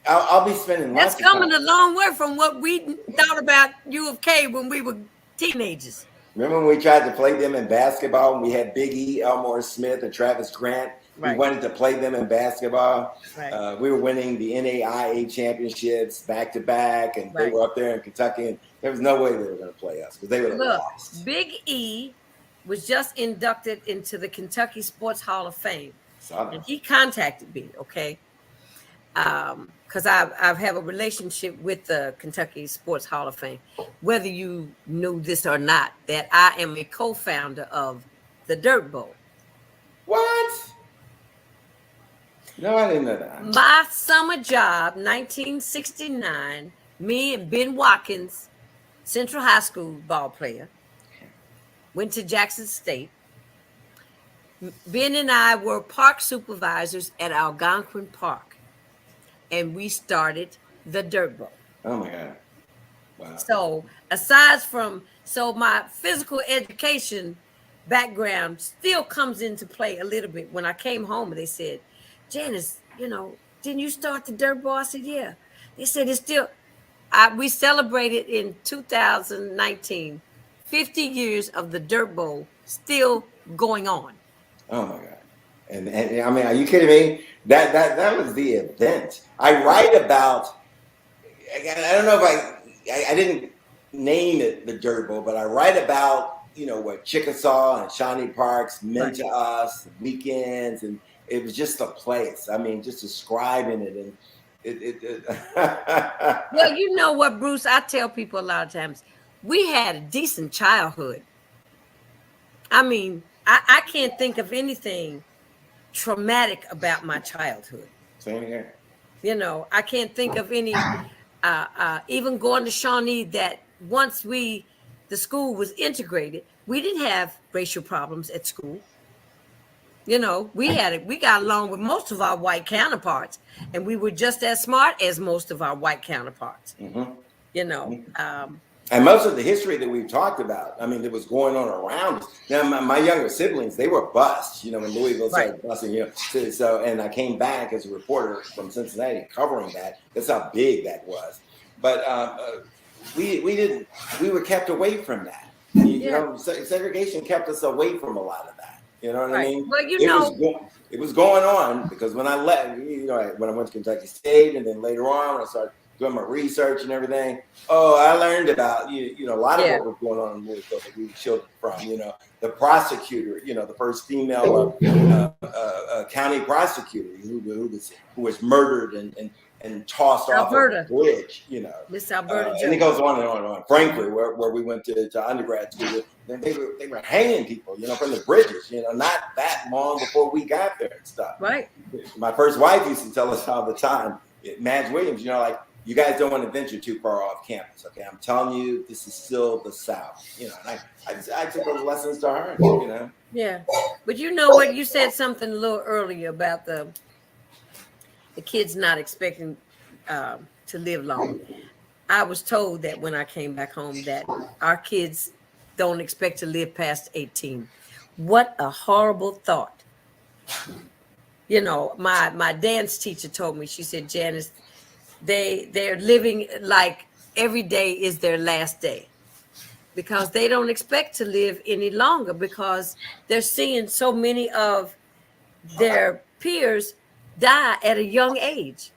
I'll be spending lots of time. That's coming a long way from what we thought about U of K when we were teenagers. Remember when we tried to play them in basketball and we had Big E, Elmore Smith, and Travis Grant? Right. We wanted to play them in basketball. Right. We were winning the NAIA championships back to back, and they Right. were up there in Kentucky, and there was no way they were going to play us because they would have Look, lost. Big E was just inducted into the Kentucky Sports Hall of Fame. And he contacted me, okay? Because I have a relationship with the Kentucky Sports Hall of Fame. Whether you knew this or not, that I am a co-founder of the Dirt Bowl. What? No, I didn't know that. My summer job, 1969, me and Ben Watkins, Central High School ball player, went to Jackson State. Ben and I were park supervisors at Algonquin Park, and we started the Dirt Bowl. Oh my God. Wow. So aside from, my physical education background still comes into play a little bit. When I came home, they said, Janice, didn't you start the Dirt Bowl? I said, yeah. They said, it's still, we celebrated in 2019, 50 years of the Dirt Bowl still going on. Oh my God. And I mean, are you kidding me? That was the event. I write about, I don't know if I didn't name it the Dirt Bowl, but I write about, what Chickasaw and Shawnee Parks meant to us, weekends, and it was just a place. I mean, just describing it, and it Well, you know what, Bruce? I tell people a lot of times, we had a decent childhood. I mean, I can't think of anything traumatic about my childhood. Same here. I can't think of any, even going to Shawnee, that once the school was integrated, we didn't have racial problems at school. We got along with most of our white counterparts, and we were just as smart as most of our white counterparts. Mm-hmm. And most of the history that we've talked about, I mean, that was going on around us. Now, my younger siblings, they were bused, when Louisville started busing, so, and I came back as a reporter from Cincinnati covering that. That's how big that was. But we were kept away from that. Segregation kept us away from a lot of that. You know what I mean? Well, it was going on because when I left, when I went to Kentucky State, and then later on, when I started doing my research and everything, I learned about a lot of what was going on in Louisville that we were shielded from. The prosecutor, the first female county prosecutor who was murdered and tossed off of a bridge. Miss Alberta, and it goes on and on and on. Frankly, where we went to undergrad school, they were hanging people, from the bridges. Not that long before we got there and stuff. Right. My first wife used to tell us all the time, Madge Williams, you guys don't want to venture too far off campus, okay? I'm telling you, this is still the South, and I took those lessons to heart, Yeah, but you know what? You said something a little earlier about the kids not expecting to live long. I was told that when I came back home that our kids don't expect to live past 18. What a horrible thought. My dance teacher told me, she said, Janice, they're living like every day is their last day, because they don't expect to live any longer, because they're seeing so many of their peers die at a young age.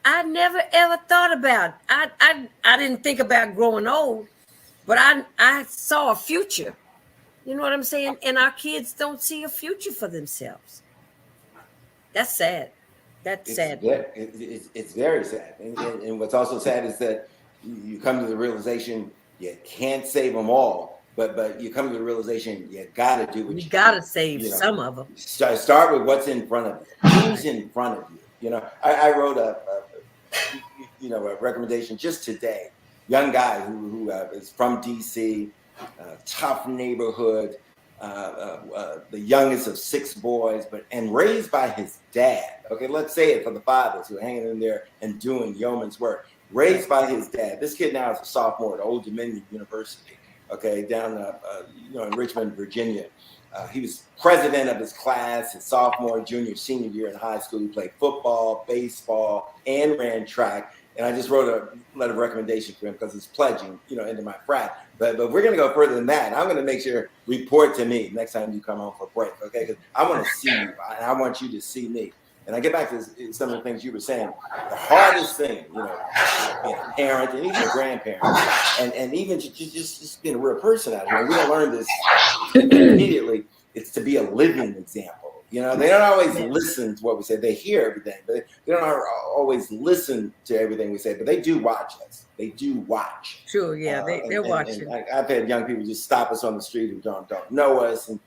I never ever thought about, I didn't think about growing old, but I saw a future. You know what I'm saying? And our kids don't see a future for themselves. That's sad. That's sad. It's very sad. And what's also sad is that you come to the realization you can't save them all, but you come to the realization you got to do what you got to save some of them. Start with what's in front of you. Who's in front of you? I wrote a recommendation just today. Young guy who is from DC, tough neighborhood, the youngest of 6 boys, and raised by his dad. Okay, let's say it for the fathers who are hanging in there and doing yeoman's work. Raised by his dad. This kid now is a sophomore at Old Dominion University. Okay, down in Richmond, Virginia. He was president of his class his sophomore, junior, senior year in high school. He played football, baseball, and ran track. And I just wrote a letter of recommendation for him because he's pledging, into my frat. But we're going to go further than that. I'm going to make sure report to me next time you come home for break, okay? Because I want to see you, and I want you to see me. And I get back to some of the things you were saying. The hardest thing, being a parent and even a grandparent, and even just being a real person out here. And we don't learn this immediately. It's to be a living example. They don't always listen to what we say. They hear everything, but they don't always listen to everything we say. But they do watch us. They do watch. Sure, yeah, they're watching. And I've had young people just stop us on the street who don't know us, and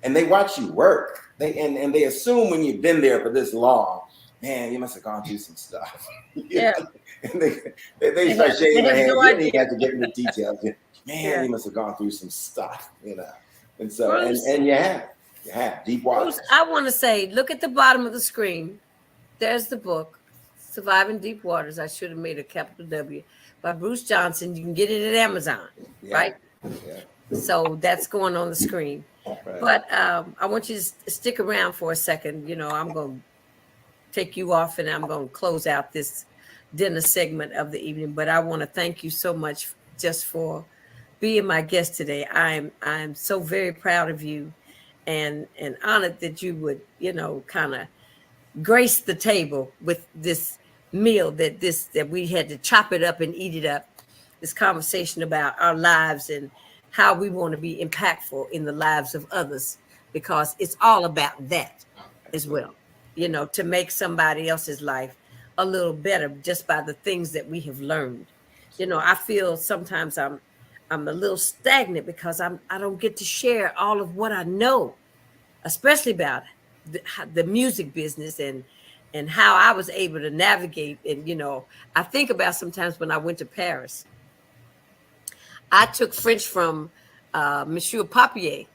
and they watch you work. They assume when you've been there for this long, man, you must have gone through some stuff. Yeah. And they start shaking their hands. You don't even have to get into details. Man, you must have gone through some stuff, And so, Bruce, and you have deep water. Bruce, I want to say, look at the bottom of the screen. There's the book, Surviving Deep Waters. I should have made a capital W, by Bruce Johnson. You can get it at Amazon, right? Yeah. So that's going on the screen. Right. But I want you to stick around for a second. I'm going to take you off and I'm going to close out this dinner segment of the evening. But I want to thank you so much just for being my guest today. I'm so very proud of you and honored that you would, kind of grace the table with this meal that we had to chop it up and eat it up. This conversation about our lives and how we want to be impactful in the lives of others, because it's all about that as well, to make somebody else's life a little better just by the things that we have learned. I feel sometimes I'm a little stagnant because I don't get to share all of what I know, especially about the music business and how I was able to navigate. And, I think about sometimes when I went to Paris, I took French from Monsieur Papier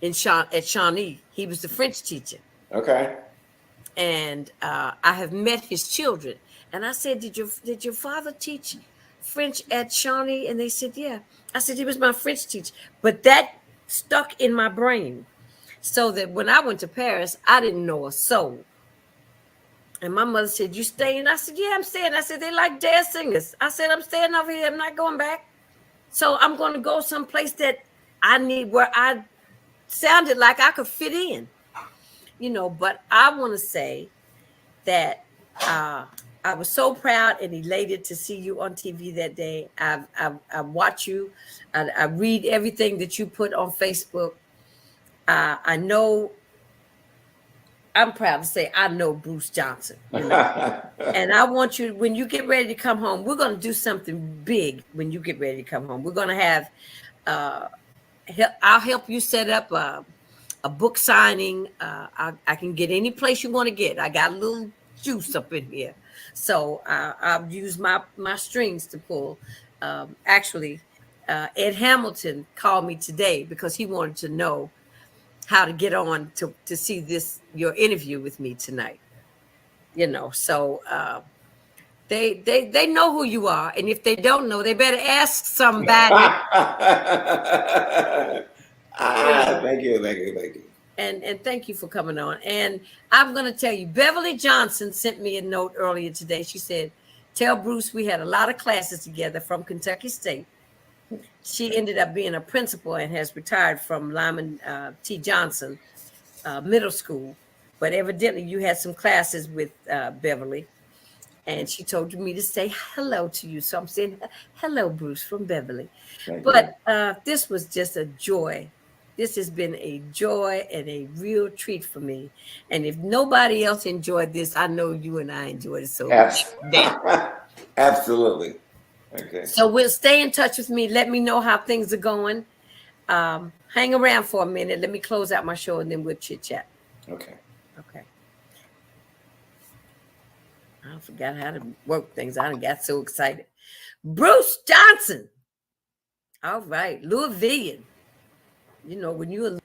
at Shawnee. He was the French teacher. Okay. And I have met his children. And I said, did your father teach French at Shawnee? And they said, yeah. I said, he was my French teacher. But that stuck in my brain, so that when I went to Paris, I didn't know a soul. And my mother said, you staying? I said, yeah, I'm staying. I said, they like jazz singers. I said, I'm staying over here. I'm not going back. So I'm going to go someplace that I need, where I sounded like I could fit in, But I want to say that I was so proud and elated to see you on TV that day. I watch you. I read everything that you put on Facebook. I know. I'm proud to say I know Bruce Johnson, and I want you, when you get ready to come home, we're going to do something big. When you get ready to come home, we're going to have, I'll help you set up a book signing. I can get any place you want to get. I got a little juice up in here. So I'll use my strings to pull. Actually, Ed Hamilton called me today because he wanted to know how to get on to see your interview with me tonight. So they know who you are, and if they don't know, they better ask somebody. Thank you. And thank you for coming on. And I'm going to tell you, Beverly Johnson sent me a note earlier today. She said, tell Bruce we had a lot of classes together from Kentucky State. She ended up being a principal and has retired from Lyman T. Johnson Middle School. But evidently you had some classes with Beverly. And she told me to say hello to you. So I'm saying, hello, Bruce, from Beverly. But this was just a joy. This has been a joy and a real treat for me. And if nobody else enjoyed this, I know you and I enjoyed it so much. Absolutely. Okay. So we'll stay in touch with me. Let me know how things are going. Hang around for a minute. Let me close out my show and then we'll chit chat. Okay. I forgot how to work things. I got so excited. Bruce Johnson. All right. Louisvillian. When you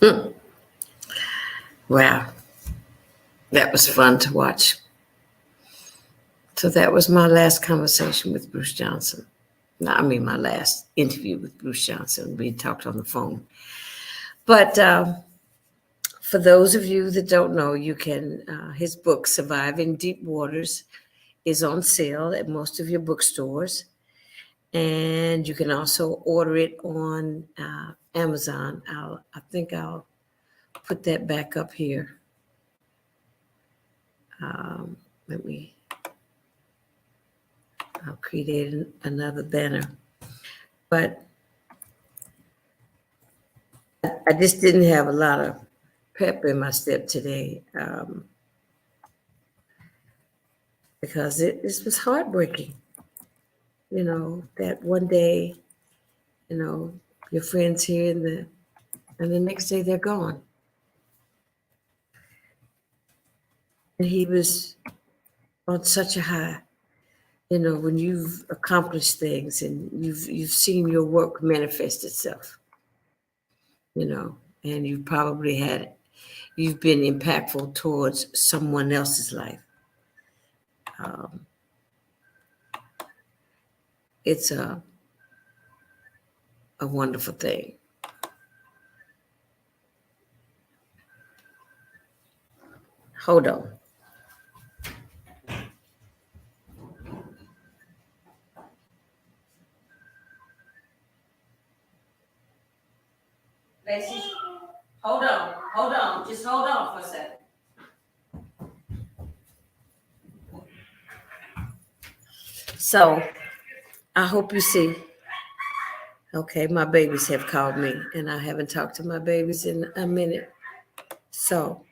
were... Wow. That was fun to watch. So that was my last conversation with Bruce Johnson. My last interview with Bruce Johnson. We talked on the phone. But For those of you that don't know, you can, his book, Surviving Deep Waters, is on sale at most of your bookstores. And you can also order it on Amazon. I think I'll put that back up here. I'll create another banner. But I just didn't have a lot of pep in my step today because this was heartbreaking. You know, that one day, you know, your friends here and the next day they're gone. And he was on such a high. You know, when you've accomplished things and you've seen your work manifest itself, you know, and you've been impactful towards someone else's life. It's a wonderful thing. Hold on. Lacey, hold on. Just hold on for a second. So, I hope you see. Okay, my babies have called me, and I haven't talked to my babies in a minute. So,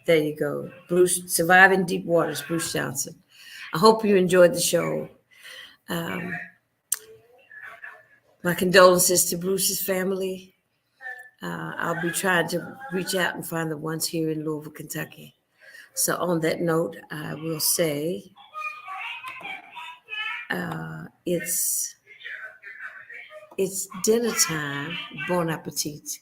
there you go. Bruce, Surviving Deep Waters, Bruce Johnson. I hope you enjoyed the show. My condolences to Bruce's family. I'll be trying to reach out and find the ones here in Louisville, Kentucky. So on that note, I will say it's dinner time. Bon appetit.